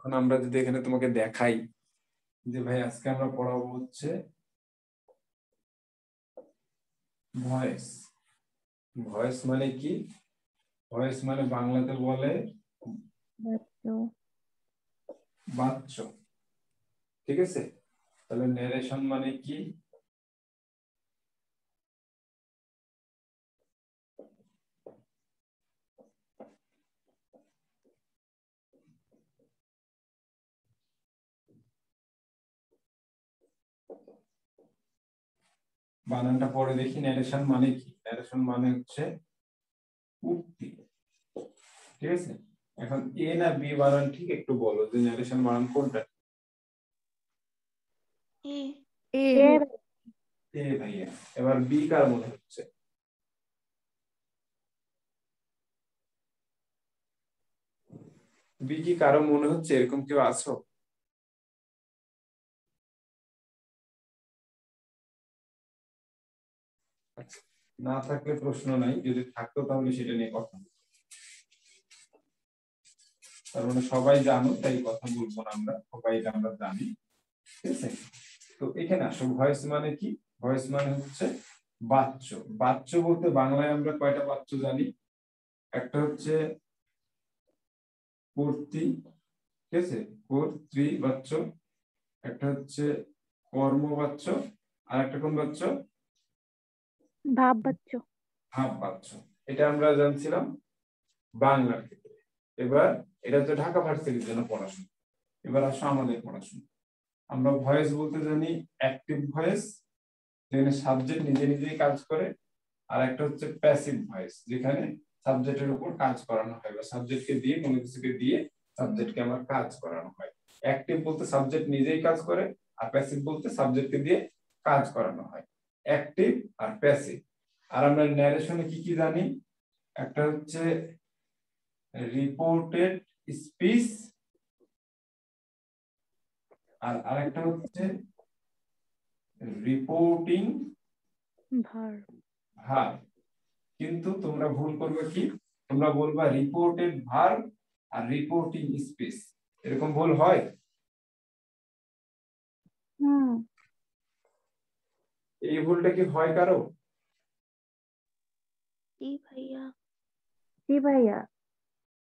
এখন আমরা যদি এখানে তোমাকে দেখাই যে ভাই আজকে আমরা পড়াবো হচ্ছে ভয়েস। ভয়েস মানে কি? ভয়েস মানে বাংলাতে বলে বাচ্চ। ঠিক আছে, তাহলে ন্যারেশন মানে কি? বানানটা পড়ে দেখি, ন্যারেশন মানে কি? ন্যারেশন মানে হচ্ছে উক্তি। ঠিক আছে, এখন এ না বি বানান ঠিক একটু বলো যে ন্যারেশন বানান কোনটা? এ। এ ভাইয়া। এবার বি কার মনে হচ্ছে? বি কি কারো মনে হচ্ছে? এরকম কেউ আছো? আচ্ছা, না থাকলে প্রশ্ন নাই, যদি থাকতো তাহলে সেটা নিয়ে কথা বলবো। তার মানে সবাই জানো তাই কথা বলবো না, আমরা সবাই এটা আমরা জানি। ঠিক আছে, তো এখানে আসো, ভয়েস মানে কি? ভয়েস মানে হচ্ছে বাচ্চ। বাচ্চ বলতে বাংলায় আমরা কয়টা বাচ্চ জানি? একটা হচ্ছে কর্তৃ, ঠিক আছে, কর্তৃবাচ্য। একটা হচ্ছে কর্মবাচ্য, আর একটা কোন বাচ্চ? ভাববাচ্য। ভাববাচ্য। এটা আমরা জানছিলাম বাংলার ক্ষেত্রে। এবার এটা হচ্ছে ঢাকা ভার্সিটির জন্য পড়াশোনা। এবার আসো আমাদের পড়াশোনা। আমরা ভয়েস বলতে জানি অ্যাক্টিভ ভয়েস, যেখানে সাবজেক্ট নিজে নিজেই কাজ করে। আর একটা হচ্ছে প্যাসিভ ভয়েস, যেখানে সাবজেক্টের উপর কাজ করানো হয় বা সাবজেক্টকে দিয়ে কোনো কিছুকে দিয়ে সাবজেক্টকে আমার কাজ করানো হয়। অ্যাক্টিভ বলতে সাবজেক্ট নিজেই কাজ করে, আর প্যাসিভ বলতে সাবজেক্টকে দিয়ে কাজ করানো হয়। অ্যাক্টিভ আর প্যাসিভ। আর আমরা ন্যারেশনে কি কি জানি? একটা হচ্ছে রিপোর্টেড স্পিচ, আর আরেকটা হচ্ছে রিপোর্টিং ভার্ব। ভার্ব। কিন্তু তোমরা ভুল করবে কি? তোমরা বলবা রিপোর্টেড ভার্ব আর রিপোর্টিং স্পিচ। এরকম ভুল হয়? এই ভুলটা কি হয় কারো? জি ভাইয়া।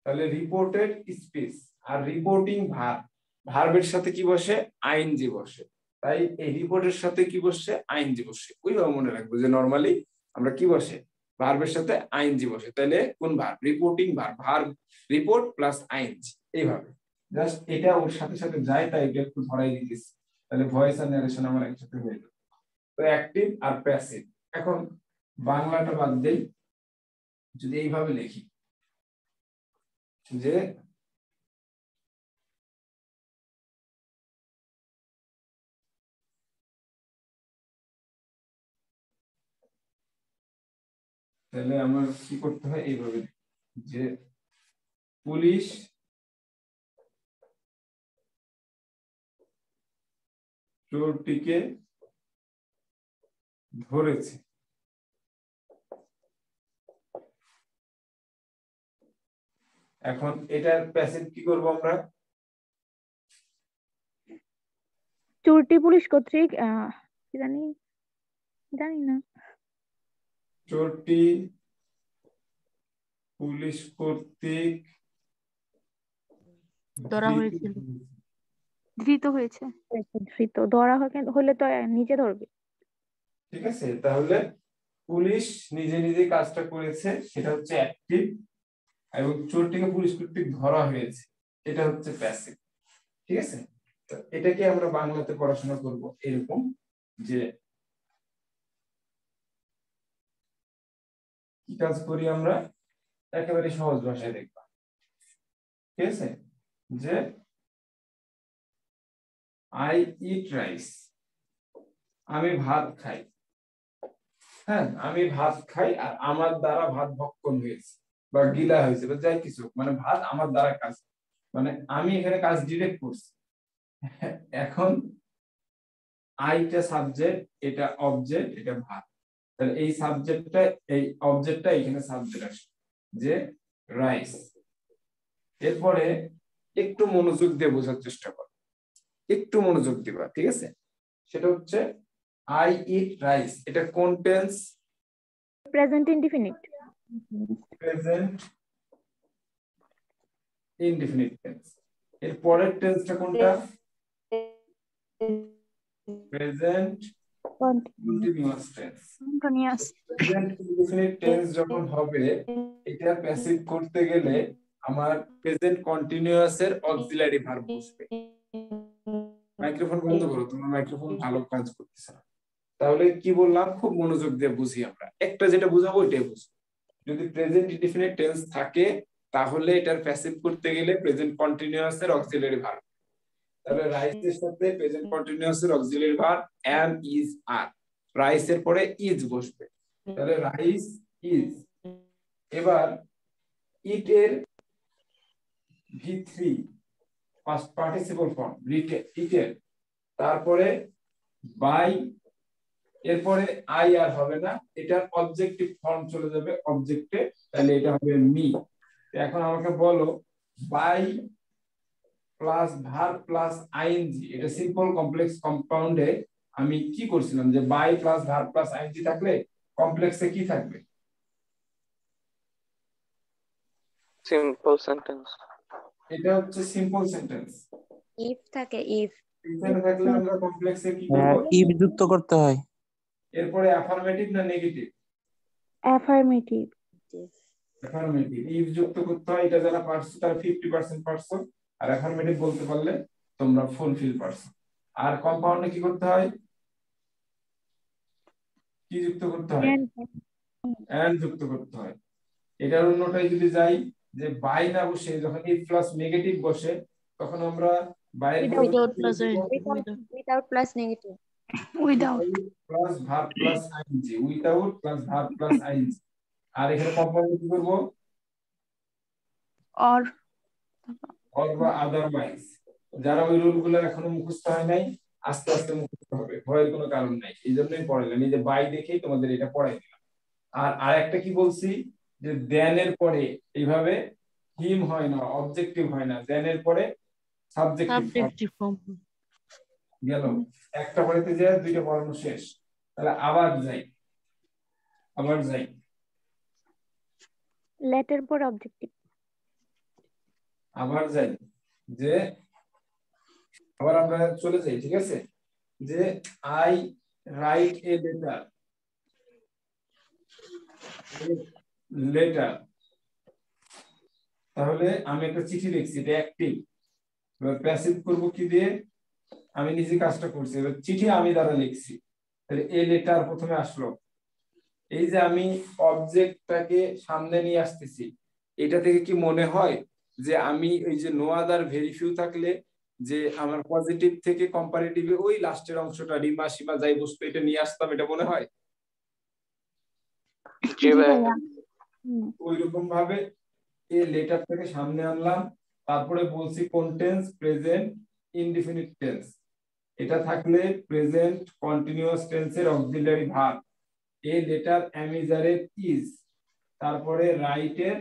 তাহলে রিপোর্টেড স্পিচ আর রিপোর্টিং ভার্ব, ভার্বের সাথে কি বসে? আইএনজি বসে। তাই এই রিপোর্টের সাথে কি বসে? আইএনজি বসে। ওইভাবে মনে রাখবো যে নরমালি আমরা কি বসে? ভার্বের সাথে আইএনজি বসে। তাহলে কোন verb? Reporting verb. Verb report plus ING, এইভাবে জাস্ট এটা ওর সাথে সাথে যায়, তাই এটা একটু ধরাই দিতেছি। তাহলে ভয়েস আর ন্যারেশন আমার একসাথে হয়ে যাবে। তো অ্যাক্টিভ আর প্যাসিভ। এখন বাংলাটা বাদ দেই, যদি এইভাবে লিখি যে তাহলে আমার কি করতে হয়? এইভাবে যে পুলিশ চোরটিকে ধরেছে। এখন এটার প্যাসিভ কি করব আমরা? চোরটি পুলিশ কর্তৃক কি জানি, জানি না। চোরটি পুলিশ কর্তৃক ধরা হয়েছিল। ধৃত হয়েছে। ধৃত ধরা হলে তো নিচে ধরবে। ঠিক আছে, তাহলে পুলিশ নিজে নিজে কাজটা করেছে, সেটা হচ্ছে অ্যাক্টিভ। এবং চোরটিকে পুলিশ কর্তৃক ধরা হয়েছে, এটা হচ্ছে প্যাসিভ। ঠিক আছে, তো এটাকে আমরা বাংলাতে পড়াশোনা করব এরকম যে কি কাজ করি আমরা, একেবারে সহজ ভাষায় দেখবা। ঠিক আছে, যে আই ইট রাইস, আমি ভাত খাই। হ্যাঁ, আমি ভাত খাই আর আমার দ্বারা ভাত ভক্ষণ হয়েছে বা গিলা হয়েছে বা যাই কিছু, মানে ভাত আমার দ্বারা কাজ, মানে আমি এখানে কাজ ডিরেক্ট করছি। এখন আইটা সাবজেক্ট, এটা অবজেক্ট, এটা ভাত। তাহলে এই সাবজেক্টটা, এই অবজেক্টটা এখানে সাবজেক্ট আসে যে রাইস। এরপরে একটু মনোযোগ দিয়ে বোঝার চেষ্টা করো, একটু মনোযোগ দিবা, ঠিক আছে? সেটা হচ্ছে আই ইট রাইস, এটা কোন tense? Present indefinite. Present indefinite tense. এর পরের টেন্সটা কোনটা? Present continuous tense. Continuous. Present indefinite tense যখন হবে, এটা প্যাসিভ করতে গেলে আমার প্রেজেন্ট কন্টিনিউয়াস এর অক্সিলারি ভার্ব বসবে। মাইক্রোফোন বন্ধ করো, তোমার মাইক্রোফোন ভালো কাজ করতেছে না। তাহলে কি বললাম, খুব মনোযোগ দিয়ে বুঝি আমরা, একটা যেটা বুঝাবো ওইটাই বুঝি। যদি প্রেজেন্ট ইনডিফিনিট টেন্স থাকে তাহলে এটার প্যাসিভ করতে গেলে প্রেজেন্ট কন্টিনিউয়াস এর অক্সিলারি ভার্ব। তাহলে রাইস এর সাথে প্রেজেন্ট কন্টিনিউয়াস এর auxiliary verb am is are, rice এর পরে ইজ বসবে, তাহলে রাইস ইজ। এবার ইট এর V3 ফার্স্ট পার্টিসিপল ফর্ম ইট এর, তারপরে বাই, এরপরে আই আর হবে না, এটার অবজেক্টিভ ফর্ম চলে যাবে অবজেক্টে, তাহলে এটা হবে মি। এখন আমাকে বলো by plus verb plus ING, এটা সিম্পল কমপ্লেক্স কম্পাউন্ডে আমি কি করছিলাম, যে by plus verb plus ING থাকলে কমপ্লেক্সে কি থাকবে? Simple sentence. এটা হচ্ছে সিম্পল সেন্টেন্স। ইফ থাকে, ইফ এখানে থাকলে আমরা কমপ্লেক্সে কি করব? ইফ যুক্ত করতে হয়। এরপরে অ্যাফার্মেটিভ না নেগেটিভ? অ্যাফার্মেটিভ। অ্যাফার্মেটিভ। ইফ যুক্ত করতে হয়, এটা যারা পারছো তারা 50% পারছো, আর অ্যাফার্মেটিভ বলতে পারলে তোমরা ফুলফিল পারছো। আর কম্পাউন্ডে কি করতে হয়? কি যুক্ত করতে হয়? এন্ড যুক্ত করতে হয়। এটার অন্যটাই যদি যাই, যে বাই না বসে যখন ইফ প্লাস নেগেটিভ বসে, তখন আমরা বাইরে without plus without plus negative, without plus verb plus ING, without plus verb plus ING. আর এখানে কম্পাউন্ডে কি করব? অর বা আদারওয়াইজ। যারা ওই রুলগুলো এখনো মুখস্থ হয় নাই, আস্তে আস্তে মুখস্থ হবে, ভয়ের কোনো কারণ নাই, এই জন্যই পড়াইলাম, এই যে বাই দেখেই তোমাদের এটা পড়াই দিলাম। আর আরেকটা কি বলছি, যে দেন এর পরে এইভাবে হিম হয় না, অবজেক্টিভ হয় না, দেন এর পরে সাবজেক্টিভ ফর্ম গেল। একটা পড়াইতে যায় দুইটা পড়ানো শেষ। তাহলে আবার যাই, লেটের পর অবজেক্টিভ। আবার যাই, যে আবার আমরা চলে যাই, ঠিক আছে? যে আই রাইট এ লেটার, তাহলে আমি একটা চিঠি লিখছি, এটা অ্যাক্টিভ। এবার প্যাসিভ করব কি দিয়ে? আমি নিজে কাজটা করছি, এবার চিঠি আমি দ্বারা লিখছি, তাহলে এ লেটার প্রথমে আসলো। এই যে আমি অবজেক্টটাকে সামনে নিয়ে আসতেছি, এটা থেকে কি মনে হয় যে আমি ওই যে নো আদার ভেরি ফিউ থাকলে যে আমার পজিটিভ থেকে কম্পারেটিভে ওই লাস্টের অংশটা রিমা সীমা যাই বস্তু এটা নিয়ে আসতাম, এটা মনে হয়? ওই রকম ভাবে এই লেটারটাকে সামনে আনলাম, তারপরে বলছি কোন টেন্স? Present indefinite tense. এটা থাকলে প্রেজেন্ট কন্টিনিউয়াস টেন্সের অক্সিলারি ভার্ব। এই লেটার অ্যামিজারের ইজ, তারপরে রাইটের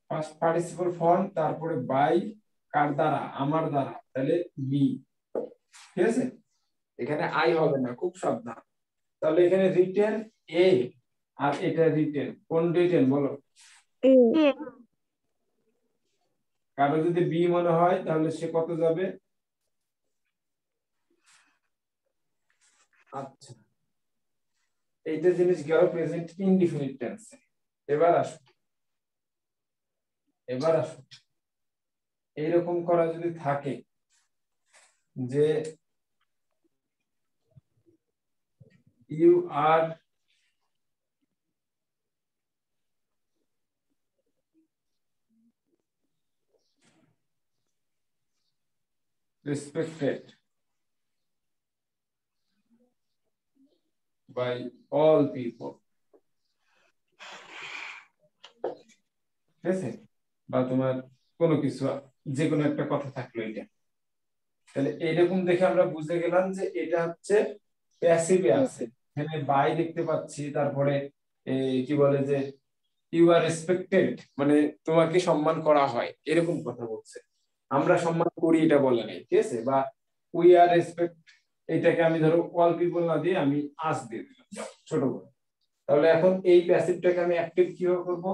ফার্স্ট পার্টিসিপল ফর্ম, তারপরে বাই কার দ্বারা? আমার দ্বারা, তাহলে মি। ঠিক আছে, এখানে আই হবে না, খুব সাবধান। তাহলে এখানে রিটেন এ, আর এটা রিটেন, কোন রিটেন বলো? এ। কারো যদি বি মনে হয় তাহলে সে কত যাবে? আচ্ছা, এইটা জিনিস গেল প্রেজেন্ট ইনডিফিনিট টেন্সে। এবার আসো, এইরকম করা যদি থাকে যে you are respected by all people, ঠিক আছে? বা তোমার কোনো কিছু, যে কোনো একটা কথা থাকলো এটা, তাহলে এইরকম দেখে আমরা বুঝে গেলাম যে এটা হচ্ছে প্যাসিভে আছে। এখানে বাই দেখতে পাচ্ছি, তারপরে কি বলে যে ইউ আর রেসপেক্টেড, মানে তোমাকে সম্মান করা হয়, এরকম কথা বলছে। আমরা সম্মান করি এটা বলে নাই, ঠিক আছে? বা উই আর রেসপেক্ট, এটাকে আমি ধরো অল পিপল না দিয়ে আমি আস দিয়ে দিলাম ছোট করে। তাহলে এখন এই প্যাসিভটাকে আমি অ্যাক্টিভ কিভাবে করব?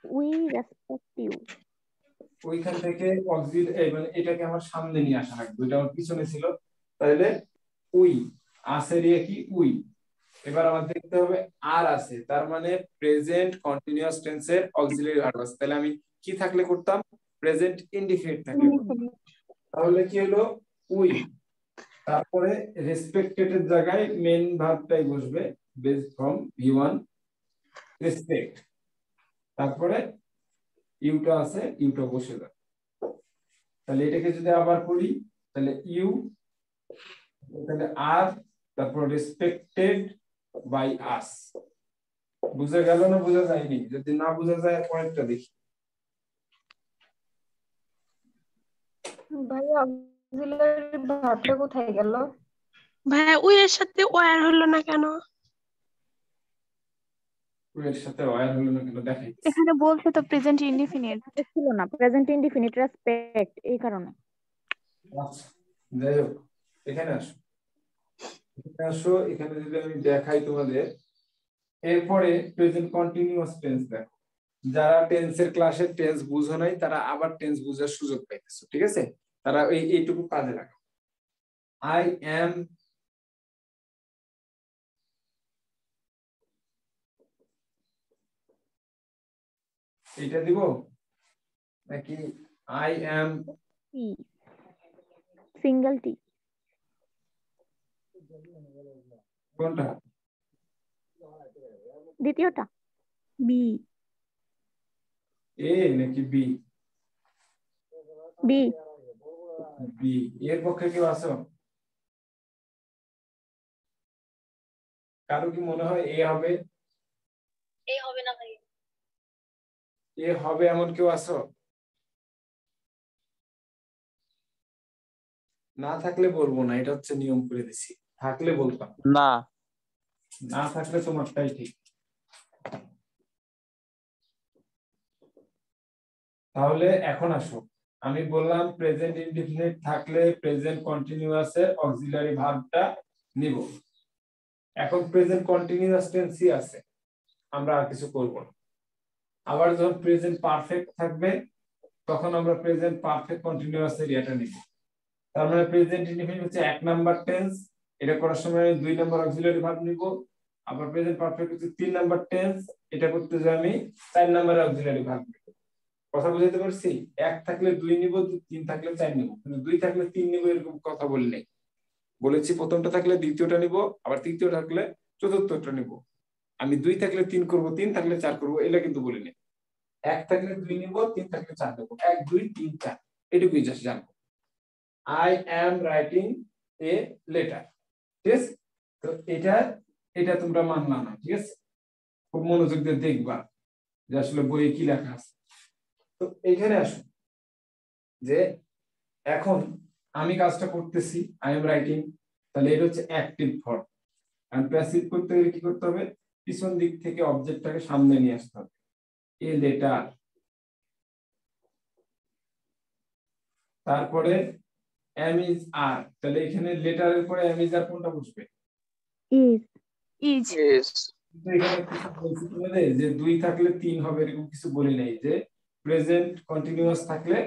We respect you. ওইখান থেকে মানে এটাকে আমার সামনে নিয়ে আসা লাগবে, এটা আমার পিছনে ছিল। তাহলে উই, আসের ইয়ে কি উই। এবার আমার দেখতে হবে আর আছে, তার মানে প্রেজেন্ট কন্টিনিউয়াস টেন্সের অক্সিলারি ভার্ব আছে। তাহলে আমি কি থাকলে করতাম? প্রেজেন্ট ইনডিফিনিট থাকলে করতাম। তাহলে কি হলো? উই, তারপরে রেসপেক্টেড এর জায়গায় মেন ভার্বটাই বসবে, বেসড ফ্রম V1 রেসপেক্ট। তারপরে ইউটা আছে, ইউটা বসে যাবে। তাহলে এটাকে যদি আবার করি, তাহলে ইউ, তাহলে আর, তারপর রেসপেক্টেড বাই আস। বুঝা গেল না বুঝা যায়নি? যদি না বুঝা যায় পরেরটা দেখি। ভাই অক্সিলারি ভার্বটা কোথায় গেল? ভাইয়া ওই এর সাথে ওয়ার হলো না কেন? এর সাথে ওয়ার হলো না কেন দেখাই। এখানে বলছে তো প্রেজেন্ট ইনডিফিনিট ছিল না, প্রেজেন্ট ইনডিফিনিট রেসপেক্ট, এই কারণে। আচ্ছা যাই হোক, এখানে আসো, এখানে আসো। এখানে যদি আমি দেখাই তোমাদের, এরপরে প্রেজেন্ট কন্টিনিউয়াস টেন্স দেখো। যারা টেন্সের ক্লাসে টেন্স বুঝো নাই তারা আবার টেন্স বুঝার সুযোগ পাইতেছো, ঠিক আছে? তারা এইটুকু কাজে লাগাও। আই এম, এটা দিব নাকি আই এম টি, সিঙ্গেল টি। কোনটা? দ্বিতীয়টা বি। এ নাকি বি? বি। বি। এর পক্ষে কেউ আছো? কারো কি মনে হয় এ হবে? এ হবে না ভাই। এ হবে এমন কেউ আছো? না থাকলে বলবো না, এটা হচ্ছে নিয়ম করে দিছি। থাকলে বলতাম, না। না থাকলে তোমারটাই ঠিক। তাহলে এখন আসো, আমি বললাম প্রেজেন্ট ইনডিফিনিট থাকলে প্রেজেন্ট কন্টিনিউয়াস এর অক্সিলারি ভার্বটা নিব। এখন প্রেজেন্ট কন্টিনিউয়াস টেন্সই আছে, আমরা আর কিছু করব না। আবার যখন প্রেজেন্ট পারফেক্ট থাকবে তখন আমরা প্রেজেন্ট পারফেক্ট কন্টিনিউয়াস এর এটা নিব। তার মানে প্রেজেন্ট ইনডিফিনিট হচ্ছে 1 নাম্বার টেন্স, এটা করার সময় 2 নাম্বার অক্সিলারি ভার্ব নিব। আবার প্রেজেন্ট পারফেক্ট হচ্ছে 3 নাম্বার টেন্স, এটা করতে যাই আমি 4 নাম্বার অক্সিলারি ভার্ব নিব। কথা বুঝাতে পারছি? 1 থাকলে 2 নিব, 3 থাকলে 4 নিব, কিন্তু 2 থাকলে 3 নিব এরকম কথা বলি নাই। বলেছি প্রথমটা থাকলে দ্বিতীয়টা নিব, আবার তৃতীয় থাকলে চতুর্থটা নিব। আমি 2 থাকলে 3 করব, 3 থাকলে 4 করব, এটা কিন্তু বলি নাই। 1 থাকলে 2 নিব, 3 থাকলে 4 নেব, 1 2 3 4, এটুকুই জাস্ট জানবো। I am writing a letter, ঠিক আছে? তো এটা তোমরা মানলা না, ঠিক আছে? খুব মনোযোগ দিয়ে দেখবা যে আসলে বইয়ে কি লেখা আছে। তো এখানে আসো, যে এখন আমি কাজটা করতেছি, আই এম রাইটিং, তাহলে এটা হচ্ছে অ্যাক্টিভ ফর্ম। আর প্যাসিভ করতে গেলে কি করতে হবে? পিছন দিক থেকে অবজেক্টটাকে সামনে নিয়ে আসতে হবে। এ লেটার, তারপরে এম ইজ আর, তাহলে এখানে লেটারের পরে এম ইজ আর কোনটা বসবে? ইজ। ইজ। ইজ। এখানে কিছু বলছি তোমাদের যে 2 থাকলে 3 হবে এরকম কিছু বলি নাই, যে প্রেজেন্ট কন্টিনিউয়াস থাকলে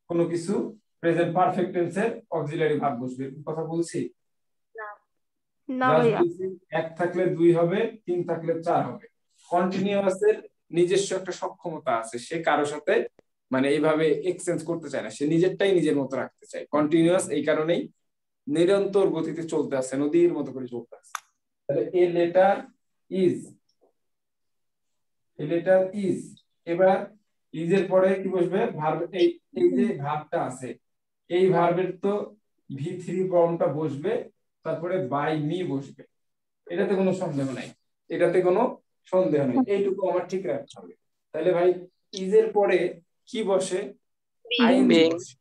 কোনো কিছু প্রেজেন্ট পারফেক্ট টেন্সের অক্সিলারি ভার্ব বসবে এরকম কথা বলছি না জাস্ট ভাইয়া। বলছি 1 থাকলে 2 হবে, 3 থাকলে 4 হবে। কন্টিনিউয়াসের নিজস্ব একটা সক্ষমতা আছে, সে কারোর সাথে মানে এইভাবে এক্সচেঞ্জ করতে চায় না, সে নিজেরটাই নিজের মতো রাখতে চায়। কন্টিনিউয়াস এই কারণেই নিরন্তর গতিতে চলতে আছে, নদীর মতো করে চলতে আছে। তাহলে a letter is, a letter is. এবার ইজের পরে কি বসবে? ভার্ব। এই যে ভার্বটা আছে, এই ভার্বের তো V3 ফর্মটা বসবে, তারপরে বাই মি বসবে, এটাতে কোনো সন্দেহ নাই, এটাতে কোনো সন্দেহ নেই, এইটুকু আমার ঠিক রাখতে হবে। তাহলে ভাই ইজের পরে কি বসে? ING being. বসে।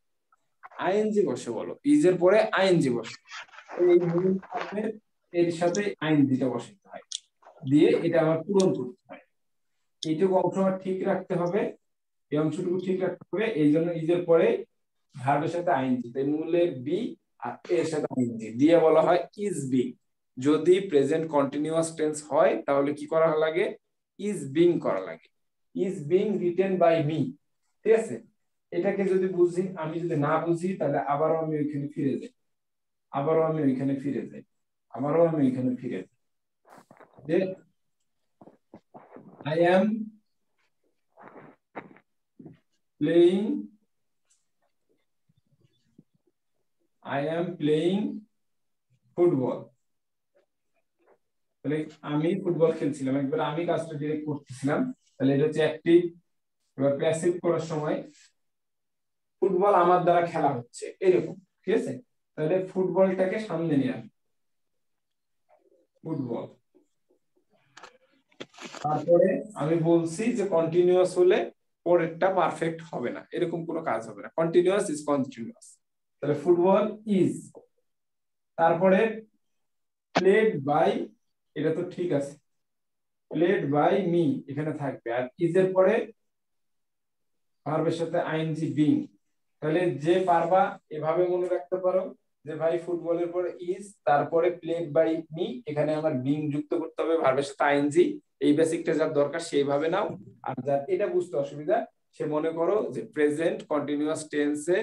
আইএনজি বসে, বলো ইজের পরে আইএনজি বসে। এই মূল ভার্বের এর সাথে আইএনজিটা বসাতে হয়। দিয়ে এটা আমার পূরণ করতে হয়। এইটুকু অংশ আমার ঠিক রাখতে হবে, এই অংশটুকু ঠিক রাখতে হবে। এই জন্য ইজের পরে ভার্বের সাথে আইএনজি, তাই মূলের বি আর এর সাথে আইএনজি দিয়ে বলা হয় ইজ বিং। যদি প্রেজেন্ট কন্টিনিউয়াস টেন্স হয় তাহলে কি করা লাগে? ইজ বিং করা লাগে। Is being written by me, ঠিক আছে? এটাকে যদি বুঝি, আমি যদি না বুঝি তাহলে আবারও আমি ওইখানে ফিরে যাই, আবারও আমি ওইখানে ফিরে যাই, আবারও আমি ওইখানে ফিরে যাই যে I am playing ফুটবল। তাহলে আমি ফুটবল খেলছিলাম, একবার আমি কাজটা ডিরেক্ট করতেছিলাম, তাহলে এটা হচ্ছে অ্যাক্টিভ। এবার প্যাসিভ করার সময় ফুটবল আমার দ্বারা খেলা হচ্ছে এরকম, ঠিক আছে? তাহলে ফুটবলটাকে সামনে নিয়ে আসি, ফুটবল। তারপরে আমি বলছি যে কন্টিনিউয়াস হলে পরেরটা পারফেক্ট হবে না, এরকম কোনো কাজ হবে না। Continuous is continuous. তাহলে ফুটবল ইজ, তারপরে প্লেড বাই, এটা তো ঠিক আছে, প্লেড বাই মি এখানে থাকবে, আর ইজের পরে ভার্বের সাথে আইএনজি বিং। তাহলে যে পারবা এভাবে মনে রাখতে পারো যে ভাই ফুটবলের পরে ইজ, তারপরে প্লেড বাই মি, এখানে আমার বিং যুক্ত করতে হবে ভার্বের সাথে আইএনজি। এই বেসিকটা যার দরকার সেইভাবে নাও, আর যার এটা বুঝতে অসুবিধা সে মনে করো যে প্রেজেন্ট কন্টিনিউয়াস টেন্সে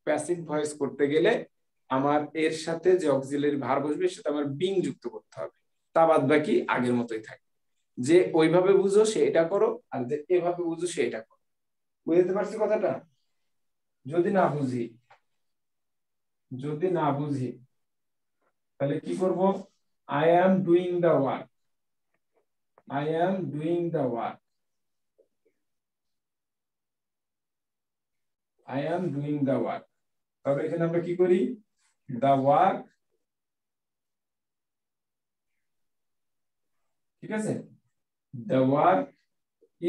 প্যাসিভ ভয়েস করতে গেলে আমার এর সাথে যে অক্সিলারি ভার্ব বসবে সেটা আমার বিং যুক্ত করতে হবে, তা বাদ বাকি আগের মতোই থাকে। যে ওইভাবে বুঝো সে এটা করো, আর যে এভাবে বুঝো সে এটা করো। বুঝতে পারছি কথাটা? যদি না বুঝি তাহলে কি করব? I am doing the work, I am doing the work, I am doing the work। তবে এখানে আমরা কি করি? the work, ঠিক আছে? the work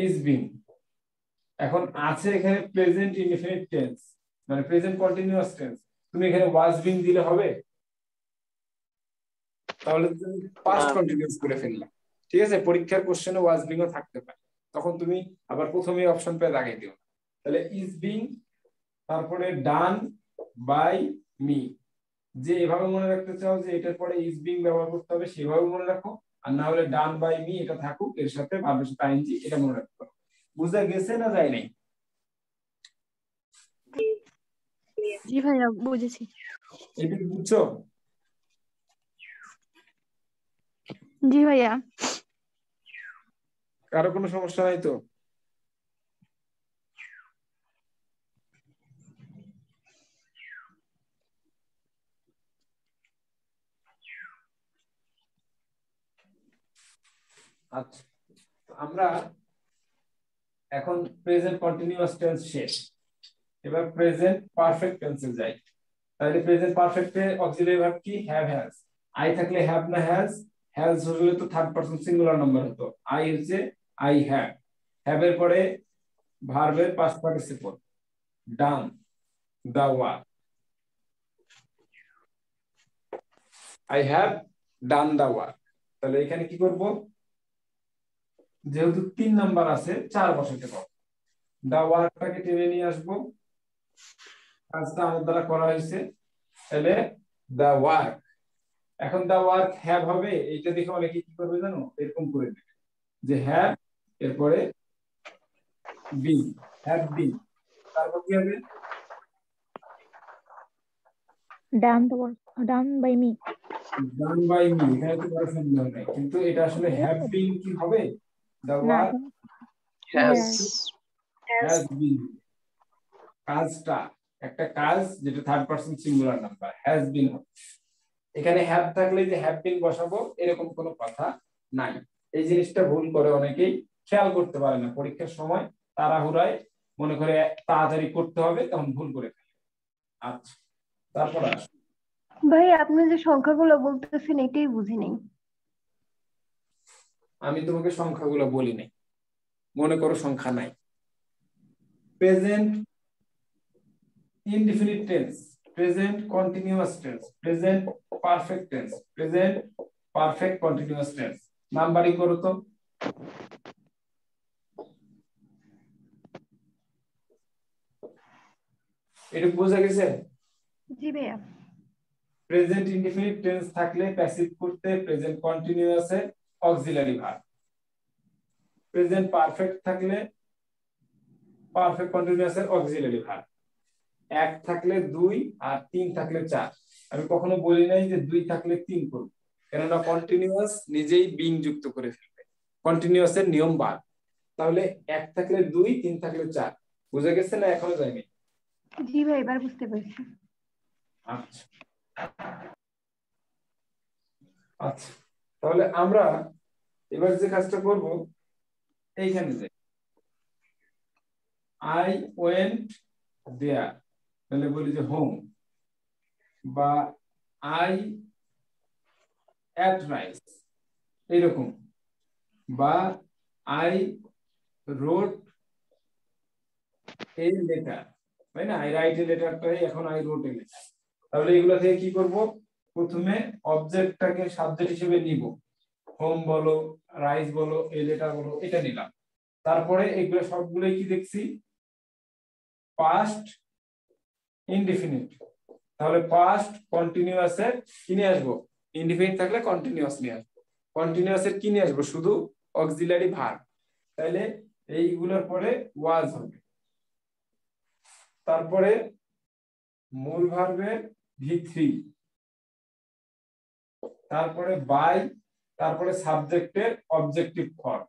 is being। এখন আছে এখানে প্রেজেন্ট ইনডিফিনিট টেন্স, মানে প্রেজেন্ট কন্টিনিউয়াস টেন্স, তুমি এখানে ওয়াজ বিং দিলে হবে? তাহলে তুমি পাস্ট কন্টিনিউয়াস করে ফেললা, ঠিক আছে? পরীক্ষার কোশ্চেনে ওয়াজ বিং ও থাকতে পারে, তখন তুমি আবার প্রথমে অপশন পেয়ে দাগাই দিও। তাহলে ইজ বিং, তারপরে ডান বাই মি। যে এভাবে মনে রাখতে চাও যে এটার পরে ইজ বিং ব্যবহার করতে হবে সেভাবে মনে রাখো, আর না হলে ডান বাই মি এটা থাকুক, এর সাথে ভার্বের সাথে আইএনজি, এটা মনে রাখতে পারো। বুঝা গেছে না যায় নাই? জি ভাইয়া বুঝেছি। এটা কি বুঝছো? জি ভাইয়া। কারো কোনো সমস্যা নাই তো? আচ্ছা, আমরা এখন প্রেজেন্ট কন্টিনিউয়াস টেন্স শেষ, এবার প্রেজেন্ট পারফেক্ট টেন্সে যাই। তাহলে প্রেজেন্ট পারফেক্টে অক্সিলারি ভার্ব কি? Have, has. আই থাকলে হ্যাভ না হ্যাজ? হ্যাজ হলে তো থার্ড পারসন সিঙ্গুলার নাম্বার হতো, আই হচ্ছে আই হ্যাভ। হ্যাভ এর পরে ভার্বের past participle done the work, I have done the work. তাহলে এখানে কি করব? যেহেতু 3 নাম্বার আছে 4 বসাতে পারবো, দা ওয়ার্কটাকে টেনে নিয়ে আসবো, কাজটা আমার দ্বারা করা হয়েছে, তাহলে দা ওয়ার্ক। এখন দা ওয়ার্ক হ্যাভ হবে, এইটা দেখে অনেকে কি করবে জানো? এরকম করে দেবে যে হ্যাভ এরপরে বিন, হ্যাভ বিন, তারপর কি হবে? Done by me, done by me. এখানে তো বড় সন্দেহ নাই, কিন্তু এটা আসলে হ্যাভ বিন কি হবে? The work has been. কাজটা একটা কাজ যেটা third person singular number, has been. এখানে হ্যাভ থাকলে যে হ্যাভ বিন বসাবো এরকম কোনো কথা নাই। এই জিনিসটা ভুল করে অনেকেই, খেয়াল করতে পারে না পরীক্ষার সময়, তাড়াহুড়ায় মনে করে তাড়াতাড়ি করতে হবে, তখন ভুল করে ফেলে। আচ্ছা, তারপর আসো। ভাই আপনি যে সংখ্যাগুলো বলতেছেন এটাই বুঝি নাই। আমি তোমাকে সংখ্যাগুলো বলি নাই, মনে করো সংখ্যা নাই। Present indefinite tense, present continuous tense, present perfect tense, present perfect continuous tense, numbering করো তো। এটা বোঝা গেছে? জি ভাইয়া। প্রেজেন্ট ইনডিফিনিট টেন্স থাকলে প্যাসিভ করতে প্রেজেন্ট কন্টিনিউয়াসে অক্সিলারি ভার্ব, প্রেজেন্ট পারফেক্ট থাকলে পারফেক্ট কন্টিনিউয়াসের অক্সিলারি ভার্ব, এক থাকলে দুই আর তিন থাকলে চার। আমি কখনো বলি নাই যে দুই থাকলে তিন করব, কেননা কন্টিনিউয়াস নিজেই বিং যুক্ত করে ফেলবে, কন্টিনিউয়াসের নিয়ম বাদ। তাহলে এক থাকলে দুই, তিন থাকলে চার। বুঝা গেছে না এখনো যায়নি? জি ভাই, এবার বুঝতে পেরেছি। আচ্ছা আচ্ছা, তাহলে আমরা এবার যে কাজটা করব, এইখানে যাই, আই ওয়েন্ট দেয়ার, তাহলে বলি যে হোম, বা আই এট রাইস, এরকম, বা আই রোট এ লেটার, তাই না? আই রাইট এ লেটারটাই এখন আই রোট এ লেটার। তাহলে এগুলো থেকে কি করব, প্রথমে অবজেক্টটাকে সাবজেক্ট হিসেবে নিব, হোম বলো, রাইস বলো, এ লেটার বলো, এটা নিলাম। তারপরে এগুলো সবগুলোই কি দেখছি, পাস্ট ইনডিফিনিট। তাহলে পাস্ট কন্টিনিউয়াসের কি নিয়ে আসবো, ইনডিফিনিট থাকলে কন্টিনিউয়াস নিয়ে আসবো, কন্টিনিউয়াসের কি নিয়ে আসবো, শুধু অক্সিলারি ভার্ব। তাহলে এইগুলোর পরে ওয়াজ হবে, তারপরে মূল ভার্বের ভি3, তারপরে বাই, তারপরে সাবজেক্টের objective form,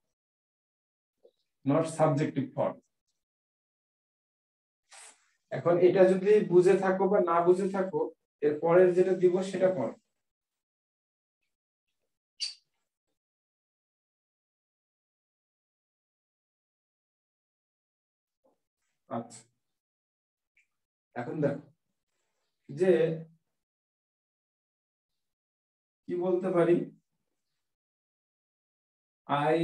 not subjective form. এখন এটা যদি বুঝে থাকো বা না বুঝে থাকো, এর পরের যেটা দিব সেটা করো। আচ্ছা, এখন দেখো যে কি বলতে পারি, আই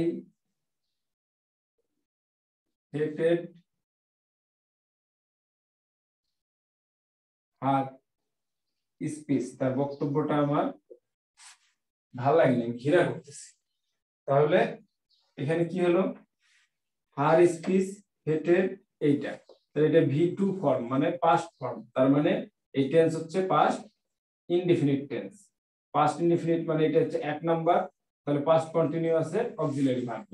হেটেড হার স্পিচ, তার বক্তব্যটা আমার ভালো লাগেনি, আমি ঘৃণা করতেছি। তাহলে এখানে কি হলো, হার স্পিচ হেটেড, এইটা, তাহলে এটা ভি2 ফর্ম মানে পাস্ট ফর্ম, তার মানে এই টেন্স হচ্ছে past indefinite tense. Past indefinite মানে এটা হচ্ছে এক নাম্বার, তাহলে পাস্ট কন্টিনিউয়াসের অক্সিলারি ভার্ব।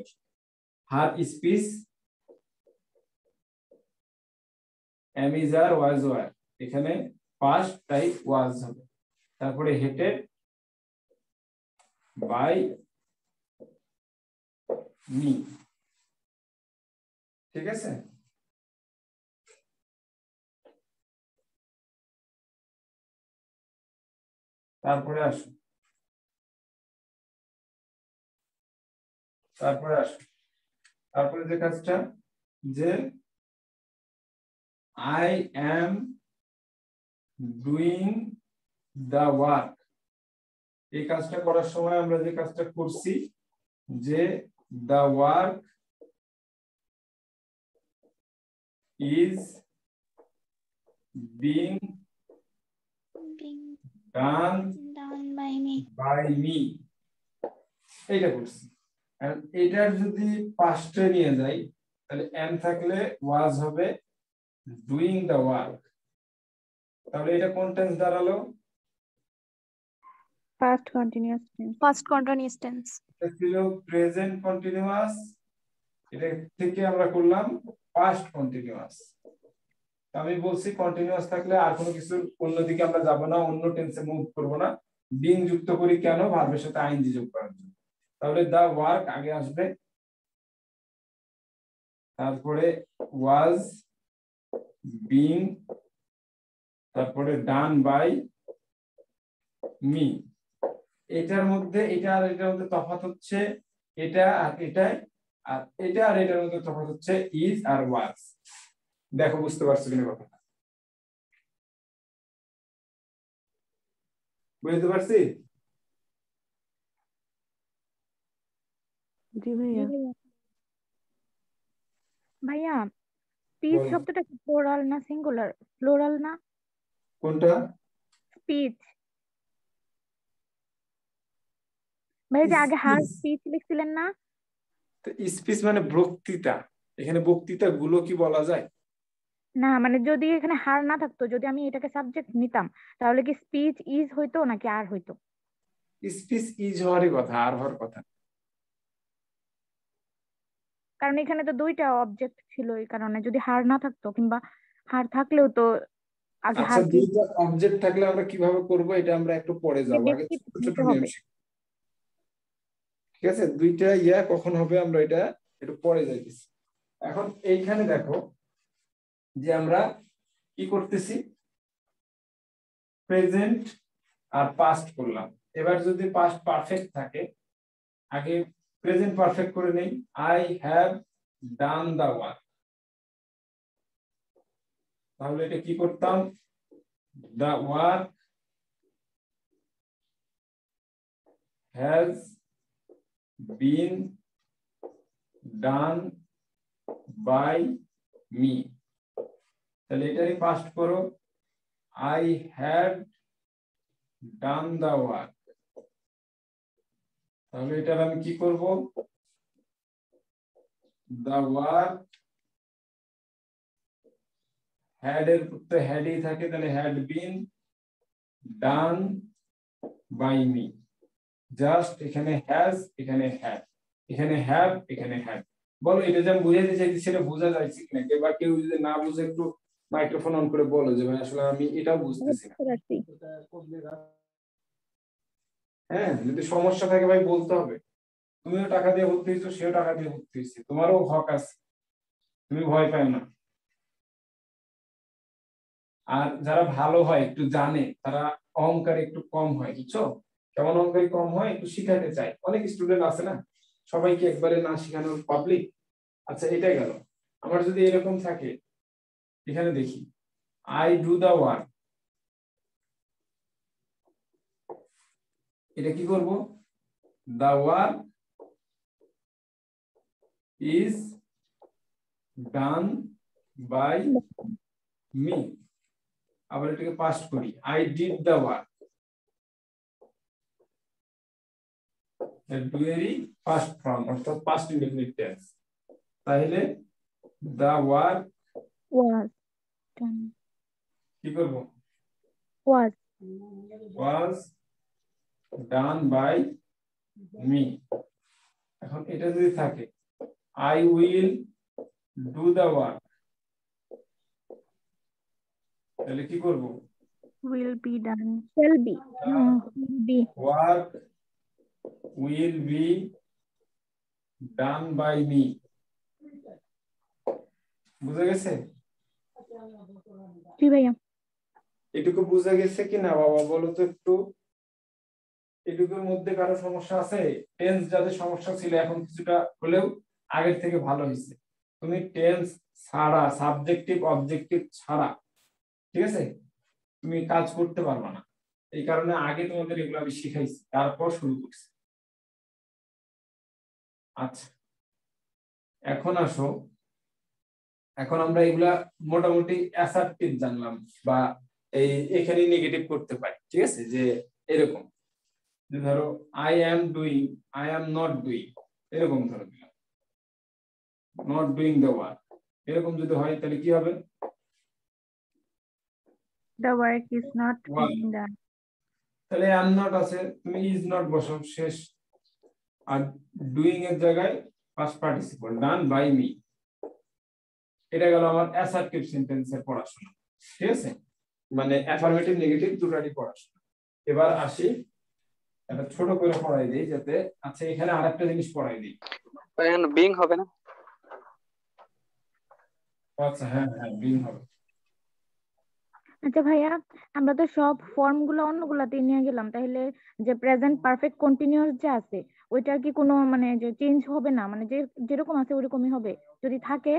হার স্পিচ am is are was were, এখানে পাস্ট তাই ওয়াজ হবে। তারপরে হেটেড বাই মি, ঠিক আছে? তারপরে আসো, তারপরে যে কাজটা, যে I am doing the work, এই কাজটা করার সময় আমরা যে কাজটা করছি, যে the work is being done by me, এইটা করছি। আর এটার যদি পাস্টে নিয়ে যাই, তাহলে এম থাকলে ওয়াজ হবে ডুইং দা ওয়ার্ক। তাহলে এটা কোন টেন্স দাঁড়ালো, past continuous tense. First continuous tense. এটা ছিল প্রেজেন্ট কন্টিনিউয়াস, এটা থেকে আমরা করলাম পাস্ট কন্টিনিউয়াস। আমি বলছি কন্টিনিউয়াস থাকলে আর কোনো কিছু অন্যদিকে আমরা যাব না, অন্য টেন্সে মুভ করব না, বিং যুক্ত করি কেন, ভার্বের সাথে আইএনজি যোগ করার জন্য। তাহলে দা ওয়ার্ক আগে আসবে, তারপরে ওয়াজ বিং, তারপরে ডান বাই মি। এটার মধ্যে এটা আর এটার মধ্যে তফাৎ হচ্ছে এটা আর এটাই, আর এটা আর এটার মধ্যে তফাৎ হচ্ছে ইজ আর ওয়াজ। দেখো বুঝতে পারছো কিনা কথাটা, বুঝতে পারছি? জি ভাইয়া। ভাইয়া স্পিচ বলো। শব্দটা কি প্লুরাল না সিঙ্গুলার? প্লুরাল না কোনটা? স্পিচ? ভাই যে আগে হার স্পিচ লিখছিলেন না? তো স্পিচ মানে বক্তৃতা, এখানে বক্তৃতা গুলো কি বলা যায়? না মানে যদি এখানে হার না থাকতো, যদি আমি এটাকে সাবজেক্ট নিতাম, তাহলে কি স্পিচ ইজ হইতো নাকি আর হইতো? স্পিচ ইজ হওয়ারই কথা, আর হওয়ার কথা না। কারণ এখানে তো দুইটা অবজেক্ট ছিল, এই কারণে যদি হার না থাকতো, কিংবা হার থাকলেও তো আগে আচ্ছা, হার কি দুইটা অবজেক্ট থাকলে আমরা কিভাবে করব এটা আমরা একটু পরে যাব, আগে ছোট ছোট নিতে নিয়ম হবে। শিখব। ঠিক আছে, দুইটা ইয়া কখন হবে আমরা এটা একটু পরে যাইতেছি। এখন এইখানে দেখো যে আমরা কি করতেছি, প্রেজেন্ট আর পাস্ট করলাম। এবার যদি পাস্ট পারফেক্ট থাকে, আগে প্রেজেন্ট পারফেক্ট করে নেই, I have done the work. তাহলে এটা কি করতাম, the work has been done by me. তাহলে এটারই পাস্ট করো, I had done the work. তাহলে এটার আমি কি করব, দা ওয়ার্ক হ্যাড এর তো হ্যাডই থাকে, তাহলে had been done by me. Just এখানে হ্যাজ, এখানে হ্যাড, এখানে হ্যাভ, এখানে হ্যাড। বলো এটা যে আমি বুঝাইতে চাইছি সেটা বোঝা যাচ্ছে কিনা, বা কেউ যদি না বুঝে একটু মাইক্রোফোন অন করে বলো যে ভাই আসলে আমি এটা বুঝতেছি না। হ্যাঁ, যদি সমস্যা থাকে ভাই বলতে হবে। তুমিও টাকা দিয়ে ভর্তি হয়েছো, সেও টাকা দিয়ে ভর্তি হয়েছে, তোমারও হক আছে, তুমি ভয় পাও না। আর যারা ভালো হয় একটু জানে, তারা অহংকার একটু কম হয়, বুঝছো? কেমন অহংকারী কম হয়, একটু শিখাতে চায়। অনেক স্টুডেন্ট আছে না, সবাইকে একবারে না শিখানোর পাবলিক। আচ্ছা এটাই গেল। আমার যদি এরকম থাকে, এখানে দেখি আই ডু দা ওয়ার্ক, এটা কি করব, the work is done by me. আবার এটাকে পাস্ট করি, আই ডিড দা ওয়ার্ক, ডুয়েরই পাস্ট ফর্ম অর্থাৎ পাস্ট ইনডেফিনিট টেন্স। তাহলে দা ওয়ার্ক ওয়াজ ডান, কি করব, ওয়াজ was done by me। এখন এটা যদি থাকে, I will do the work, তাহলে কি করব, will be done, shall be, will be work will be done by me। বুঝা গেছে? জি ভাইয়া। এটুকু বুঝা গেছে কিনা বাবা বলো তো একটু? এটুকুর মধ্যে কারো সমস্যা আছে? টেন্স যাদের সমস্যা ছিল এখন কিছুটা হলেও আগের থেকে ভালো হয়েছে। তুমি টেন্স ছাড়া, সাবজেক্টিভ অবজেক্টিভ ছাড়া, ঠিক আছে, তুমি কাজ করতে পারবে না। এই কারণে আগে তোমাদের এগুলো আমি শিখাইছি, তারপর শুরু করছি। আচ্ছা এখন আসো, এখন আমরা এগুলা মোটামুটি অ্যাসার্টিভ জানলাম, বা এই এখানে নেগেটিভ করতে পারি, ঠিক আছে, যে এরকম যে ধরো I am doing, I am not doing, এরকম ধরো দিলাম, নট ডুইং দ্য ওয়ার্ক, এরকম যদি হয় তাহলে কি হবে, the work is not being done, তাহলে অ্যাম নট আছে, তুমি ইজ নট বসাও, শেষ। আর ডুইং এর জায়গায় past participle done by me. এটা গেল আমার অ্যাসার্টিভ সেন্টেন্সের পড়াশোনা, ঠিক আছে, মানে অ্যাফার্মেটিভ নেগেটিভ দুটারই পড়াশোনা। এবার আসি, একটা ছোট করে পড়াই দিই যাতে, আচ্ছা এখানে আরেকটা জিনিস পড়াই দিই। বিং হবে না? আচ্ছা হ্যাঁ হ্যাঁ, বিং হবে। আচ্ছা ভাইয়া, আমরা তো সব ফর্ম গুলো অন্যগুলাতে নিয়ে গেলাম, তাহলে যে প্রেজেন্ট পারফেক্ট কন্টিনিউয়াস যে আছে, ওইটার কি কোনো মানে যে চেঞ্জ হবে না, মানে যে যেরকম আছে ওরকমই হবে যদি থাকে?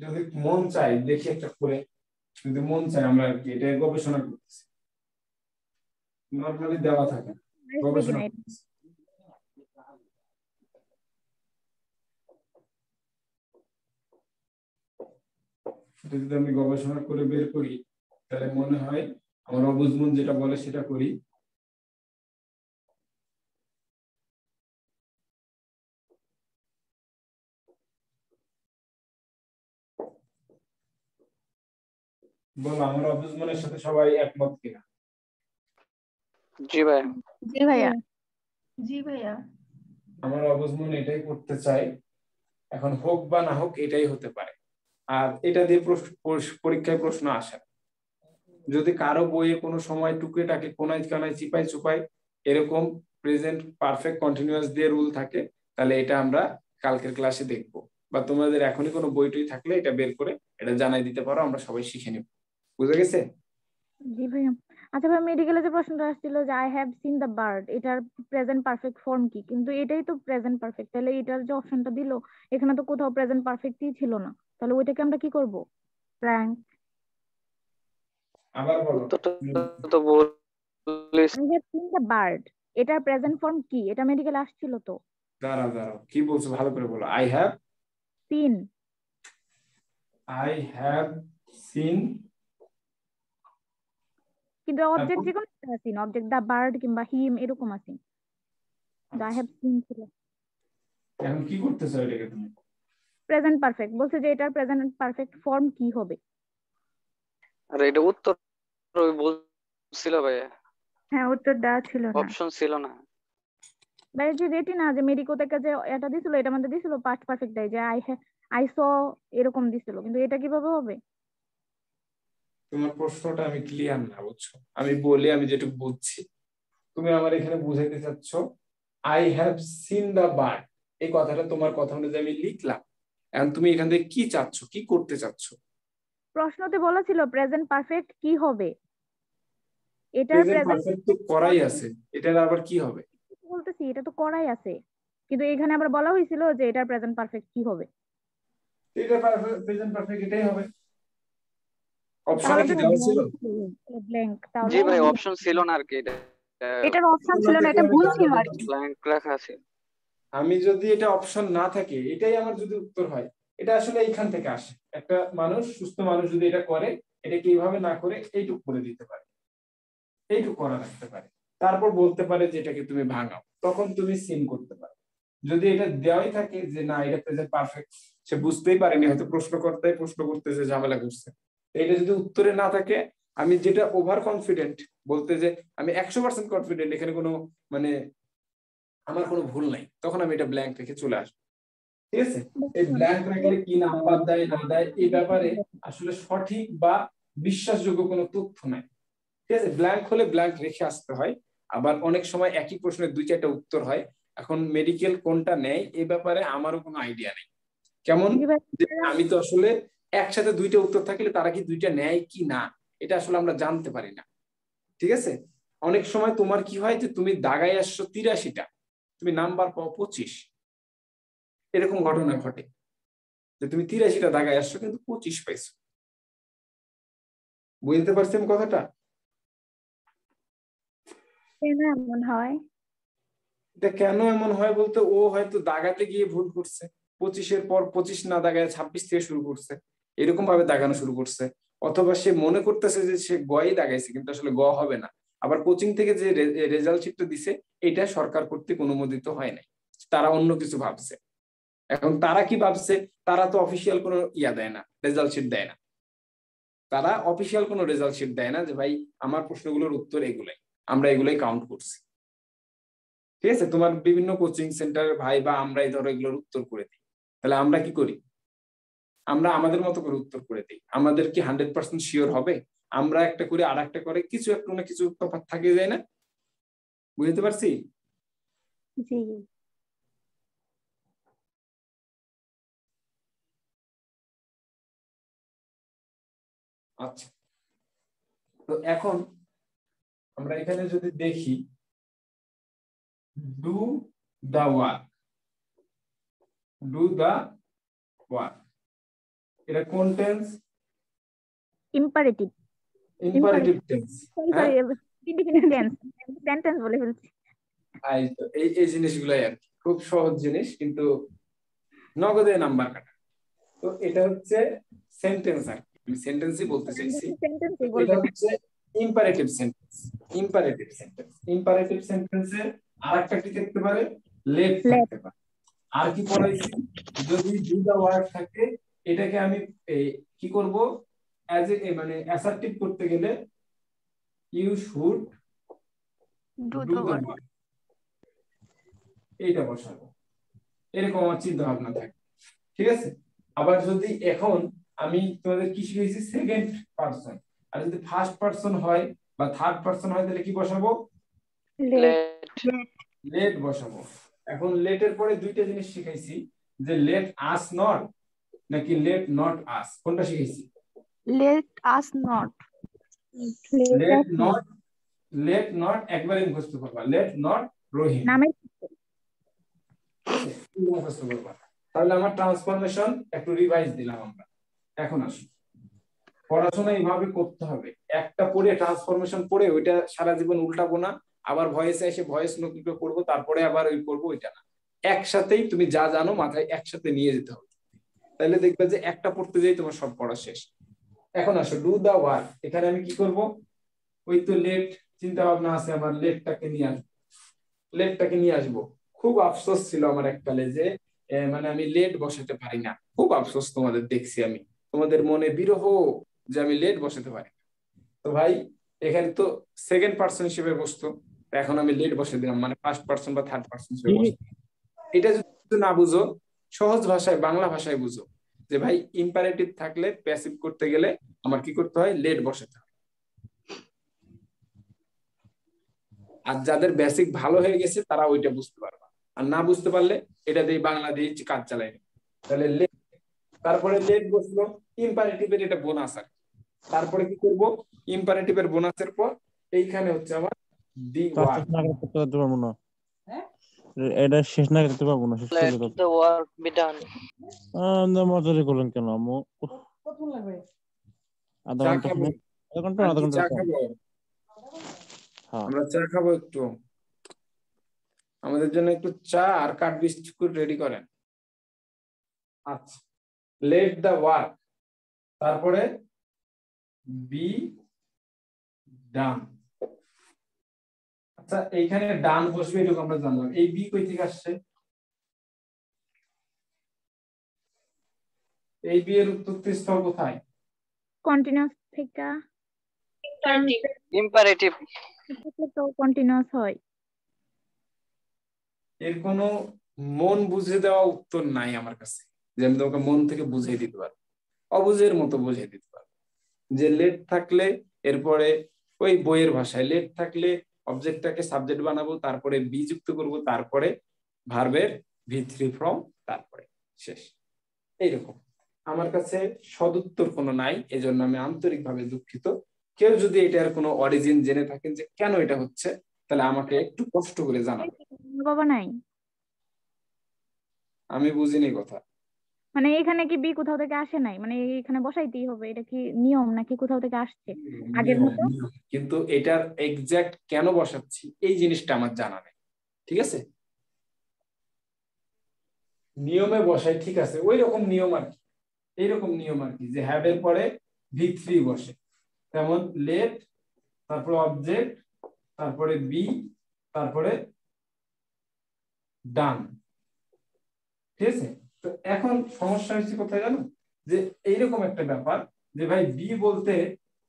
যদি মন চাই দেখি একটা করে, যদি মন চাই আমরা আর কি এটা গবেষণা করতেছি, নরমালি দেওয়া থাকে না, গবেষণা করতেছি। এটা যদি আমি গবেষণা করে বের করি, তাহলে মনে হয় আমার অবুঝমন যেটা বলে সেটা করি, বলো আমার অবুঝমনের সাথে সবাই একমত কিনা? জি ভাইয়া। জি ভাইয়া। জি ভাইয়া। আমার অবুঝমন এটাই করতে চাই, এখন হোক বা না হোক এটাই হতে পারে। আর এটা দিয়ে পরীক্ষায় প্রশ্ন আসে না। যদি কারো বইয়ে কোনো সময় টুকে টাকে কোনায় কানায় চিপাই চুপাই এরকম প্রেজেন্ট পারফেক্ট কন্টিনিউয়াস দিয়ে রুল থাকে, তাহলে এটা আমরা কালকের ক্লাসে দেখবো, বা তোমাদের এখনই কোনো বইটই থাকলে এটা বের করে এটা জানাই দিতে পারো, আমরা সবাই শিখে নিব। বুঝে গেছে? জি ভাইয়া। আচ্ছা ভাই, মেডিকেলে যে প্রশ্নটা আসছিল যে I have seen the bird, এটার প্রেজেন্ট পারফেক্ট ফর্ম কি? কিন্তু এটাই তো প্রেজেন্ট পারফেক্ট, তাহলে এটার যে অপশনটা দিল এখানে তো কোথাও প্রেজেন্ট পারফেক্টই ছিল না, তাহলে ওইটাকে আমরা কি করব? প্র্যাঙ্ক। আবার বলো। উত্তরটা তো বলিস। I have seen the bird, এটার প্রেজেন্ট ফর্ম কি? এটা মেডিকেলে আসছিল তো। দাঁড়াও দাঁড়াও, কি বলছো ভালো করে বলো। আই হ্যাভ সিন, কিন্তু অবজেক্ট যে কোনো একটা আছে, অবজেক্ট দা বার্ড কিংবা হিম এরকম আছে, কিন্তু আই হ্যাভ সিন ছিল। এখন কি করতেছো এটাকে তুমি? প্রেজেন্ট পারফেক্ট বলছে যে এটার প্রেজেন্ট পারফেক্ট ফর্ম কি হবে? আর এটা উত্তর ওই বলছিল ভাইয়া, হ্যাঁ, উত্তর দেওয়া ছিল না। অপশন ছিল না। ভাই যে রেটি না, যে মেডিকো থেকে যে এটা দিছিল, এটার মধ্যে দিছিল পাস্ট পারফেক্ট যে আই স এরকম দিছিল, কিন্তু এটা কিভাবে হবে? তোমার প্রশ্নটা আমি ক্লিয়ার না, বুঝছো? আমি বলি, আমি যেটুকু বুঝছি, তুমি আমার এখানে বুঝাইতে চাচ্ছ I have seen the bird, এই কথাটা তোমার কথা অনুযায়ী আমি লিখলাম। এখন তুমি এখান থেকে কি চাচ্ছ, কি করতে চাচ্ছ? প্রশ্নতে বলা ছিল প্রেজেন্ট পারফেক্ট কি হবে, এটার প্রেজেন্ট প্রেজেন্ট পারফেক্ট তো করাই আছে, এটার আবার কি হবে? বলতেছি এটা তো করাই আছে, কিন্তু এখানে আবার বলা হয়েছিল যে এটার প্রেজেন্ট পারফেক্ট কি হবে। এটা প্রেজেন্ট পারফেক্ট এটাই হবে। অপশনে তাহলে কি তো দেওয়া ছিল? ব্ল্যাঙ্ক, জি তাহলে ভাই, অপশন ছিল না আর কি, এটা এটার অপশন ছিল না, এটা আমি ভুল জানবো ছিল আর কোথা কি। থেকে? ব্ল্যাঙ্ক রাখা আছে। আমি যদি এটা অপশন না থাকে, এটাই আমার যদি উত্তর হয়, এটা আসলে এইখান থেকে আসে। একটা মানুষ, সুস্থ মানুষ যদি এটা করে, এটা কিভাবে না করে এইটুকু করে দিতে পারে, এইটুকু করা রাখতে পারে, তারপর বলতে পারে যে এটাকে তুমি ভাঙাও, তখন তুমি সিন করতে পারো। যদি এটা দেওয়াই থাকে যে না এটা প্রেজেন্ট পারফেক্ট, সে বুঝতেই পারেনি, হয়তো প্রশ্ন করতেছে, ঝামেলা করছে, এটা যদি উত্তরে না থাকে, আমি যেটা ওভার কনফিডেন্ট বলতে, যে আমি 100% কনফিডেন্ট এখানে কোনো মানে আমার কোনো ভুল নাই, তখন আমি এটা ব্ল্যাঙ্ক রেখে চলে আসবো। ঠিক আছে? এই ব্ল্যাঙ্ক রাখলে কি নাম্বার দেয় না দেয় এই ব্যাপারে আসলে সঠিক বা বিশ্বাসযোগ্য কোনো তথ্য নাই। ঠিক আছে? ব্ল্যাঙ্ক হলে ব্ল্যাঙ্ক রেখে আসতে হয়। আবার অনেক সময় একই প্রশ্নের 2-4টা উত্তর হয়। এখন মেডিকেল কোনটা নেয় এই ব্যাপারে আমারও কোনো আইডিয়া নেই। কেমন যে আমি তো আসলে একসাথে 2টা উত্তর থাকলে তারা কি 2টা নেয় কি না, এটা আসলে আমরা জানতে পারি না। ঠিক আছে? অনেক সময় তোমার কি হয় যে তুমি দাগায় আসছো 83টা, তুমি নাম্বার পাও 25, এরকম ঘটনা ঘটে যে তুমি 83টা দাগায় আসছো কিন্তু 25 পাইছো। বুঝতে পারছেন কথাটা? কেন এমন হয়? এটা কেন এমন হয় বলতে, ও হয়তো দাগাতে গিয়ে ভুল করছে, 25-এর পর 25 না দাগায় 26 থেকে শুরু করছে, এরকম ভাবে দাগানো শুরু করছে। অথবা সে মনে করতেছে যে সে গই দাগাইছে, কিন্তু আসলে গ হবে না। আবার কোচিং থেকে যে রেজাল্ট শিটটা দিছে, এটা সরকার কর্তৃক অনুমোদিত হয় নাই, তারা অন্য কিছু ভাবছে। এখন তারা কি ভাবছে, তারা তো অফিসিয়াল কোনো ইয়া দেয় না, রেজাল্ট শিট দেয় না, তারা অফিসিয়াল কোনো রেজাল্ট শিট দেয় না যে ভাই আমার প্রশ্নগুলোর উত্তর এগুলাই, আমরা এগুলাই কাউন্ট করছি। ঠিক আছে? তোমার বিভিন্ন কোচিং সেন্টারের ভাই বা আমরাই ধরো এগুলোর উত্তর করে দিই, তাহলে আমরা কি করি, আমরা আমাদের মতো করে উত্তর করে দিই। আমাদের কি 100% শিওর হবে? আমরা একটা করে আর একটা করে কিছু একটু না কিছু তফাৎ থাকে যায় না? বুঝতে পারছি? জি। আচ্ছা, তো এখন আমরা এখানে যদি দেখি do the work, do the work, এটা কোন tense? Imperative. Imperative tense. Sorry, independent tense, sentence বলে ফেলছি। এই জিনিসগুলাই আর কি, খুব সহজ জিনিস, কিন্তু নগদে নাম্বার কাটা। তো এটা হচ্ছে সেন্টেন্স, আর আমি সেন্টেন্সই বলতে চাইছি। সেন্টেন্সই এটা বলবেন। হচ্ছে imperative sentence. Imperative sentence, imperative সেন্টেন্সের আরেকটা কি থাকতে পারে, লেট থাকতে পারে। আর কি পড়াইছি, যদি ডু দা ওয়ার্ক থাকে, এটাকে আমি কি করব, অ্যাজ এ মানে অ্যাসার্টিভ করতে গেলে you should do do the the work. Work, এইটা বসাবো, এরকম আমার চিন্তা ভাবনা থাকে। ঠিক আছে, আবার যদি এখন আমি তোমাদের কি শিখেছি সেকেন্ড পারসন, আর যদি ফার্স্ট পারসন হয় বা থার্ড পারসন হয় তাহলে কি বসাবো? লেট। লেট বসাবো। এখন লেটের পরে দুইটা জিনিস শিখাইছি, যে লেট আস নট নাকি লেট নট আস, কোনটা শিখাইছি? Let us not. Let not, let not একবারে মুখস্থ করবা, লেট নট রহিম, নামে মুখস্থ করবা। তাহলে আমার ট্রান্সফরমেশন একটু রিভাইজ দিলাম আমরা। এখন আসুন, পড়াশোনা এইভাবে করতে হবে, একটা পড়ে ট্রান্সফরমেশন পড়ে ওইটা সারা জীবন উল্টাবো না, আবার ভয়েসে এসে ভয়েস নোট করবো তারপরে আবার ওই করবো, ওইটা না। একসাথেই তুমি যা জানো মাথায় একসাথে নিয়ে যেতে হবে, তাহলে দেখবে যে একটা পড়তে যাই তোমার সব পড়া শেষ। এখন আসো ডু দা ওয়ার্ক, এখানে আমি কি করব? ওই তো লেট চিন্তা ভাবনা আছে আমার, লেটটাকে নিয়ে আসবো, লেটটাকে নিয়ে আসবো। খুব আফসোস ছিল আমার এককালে যে মানে আমি লেট বসাতে পারি না, খুব আফসোস তোমাদের দেখছি আমি, তোমাদের মনে বিরহ যে আমি লেট বসাতে পারি। তো ভাই এখানে তো সেকেন্ড পারসন হিসেবে বসতো, এখন আমি লেট বসে দিলাম, মানে ফার্স্ট পারসন বা থার্ড পারসন হিসেবে বসতো। এটা যদি না বুঝো, সহজ ভাষায় বাংলা ভাষায় বুঝো যে ভাই ইম্পারেটিভ থাকলে প্যাসিভ করতে গেলে আমার কি করতে হয়? লেট বসাতে হয়। আর যাদের বেসিক ভালো হয়ে গেছে তারা ওইটা বুঝতে পারবে, আর না বুঝতে পারলে এটা দিয়ে বাংলা দিয়ে কাজ চালাই। তাহলে লেট, তারপরে লেট বসলো, ইম্পারেটিভের এটা বোনাস আর। তারপরে কি করব? ইম্পারেটিভের বোনাসের পর এইখানে হচ্ছে আমার দি ওয়ার্ক। এটা শেষ না করতে পারবো না, শেষ করলে Let the work be done. মজারি করলেন কেন আম্মু? আধা চা ঘন্টা খাবো, সময়, আধা আন্টি ঘন্টা চা সময়। খাবো, হ্যাঁ, আমরা চা খাবো একটু, আমাদের জন্য একটু চা আর কাঠ বিস্কুট রেডি করেন। আচ্ছা, লেট দা ওয়ার্ক, তারপরে বি ডান। আচ্ছা এইখানে ডান বসবে এটুকু আমরা জানলাম, এই বি কই থেকে আসছে? এই বি এর উৎপত্তিস্থল কোথায়? কন্টিনিউয়াস থেকে, কারণ Imperative. তো কন্টিনিউয়াস হয়। এর কোনো মন বুঝে দেওয়া উত্তর নাই আমার কাছে, যে আমি তোমাকে মন থেকে বুঝিয়ে দিতে পারবো, অবুঝের মতো বুঝিয়ে দিতে পারবো। যে লেট থাকলে এরপরে ওই বইয়ের ভাষায় লেট থাকলে অবজেক্টটাকে সাবজেক্ট বানাবো, তারপরে বি যুক্ত করব, তারপরে ভার্বের V3 ফর্ম, তারপরে শেষ। এইরকম আমার কাছে সদুত্তর কোনো নাই, এজন্য আমি আন্তরিকভাবে দুঃখিত। কেউ যদি এটার কোনো অরিজিন জেনে থাকেন যে কেন এটা হচ্ছে, তাহলে আমাকে একটু কষ্ট করে জানাবেন। বাবা নাই, আমি বুঝিনি কথা। মানে এখানে কি বি কোথাও থেকে আসে নাই, মানে এখানে বসাইতেই হবে, এটা কি নিয়ম নাকি কোথাও থেকে আসছে আগের নিয়ম, মতো? নিয়ম। কিন্তু এটার এক্সাক্ট কেন বসাচ্ছি এই জিনিসটা আমার জানা নেই, ঠিক আছে? নিয়মে বসাই, ঠিক আছে, ওই রকম নিয়ম আর কি, এইরকম নিয়ম আর কি, যে হ্যাভ এর পরে V3 বসে, যেমন লেট, তারপরে অবজেক্ট, তারপরে বি, তারপরে ডান। ঠিক আছে, তো এখন সমস্যা হচ্ছে কোথায় জানো? যে এইরকম একটা ব্যাপার যে ভাই বি বলতে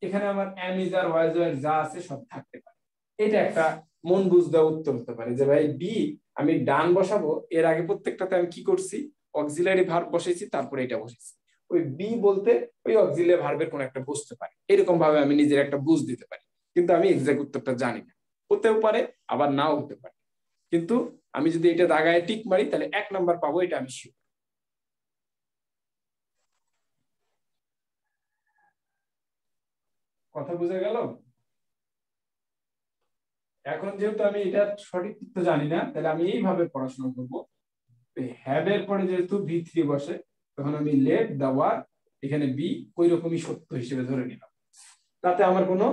এখানে আমার এম ইজ আর ওয়াজ আর যা আছে সব থাকতে পারে, এটা একটা মন বুঝ দেওয়া উত্তর হতে পারে যে ভাই বি আমি ডান বসাবো, এর আগে প্রত্যেকটাতে আমি কি করছি? অক্সিলারি ভার্ব বসাইছি, তারপরে এটা বসাইছি। ওই বি বলতে ওই অক্সিলারি ভার্বের কোন একটা বসতে পারে, এরকম ভাবে আমি নিজের একটা বুঝ দিতে পারি, কিন্তু আমি এক্সাক্ট উত্তরটা জানি না, হতেও পারে আবার নাও হতে পারে। কিন্তু আমি যদি এটা দাগায় টিক মারি তাহলে 1 নাম্বার পাবো, এটা আমি শিওর। কথা বুঝে গেল? এখন যেহেতু আমি এটা সঠিক উত্তর জানি না, তাহলে আমি এইভাবে পড়াশোনা করবো, হ্যাভ এর পরে যেহেতু V3 বসে, তখন আমি লেট দা ওয়ার্ক, এখানে বি ওই রকমই সত্য হিসেবে ধরে নিলাম, তাতে আমার কোনো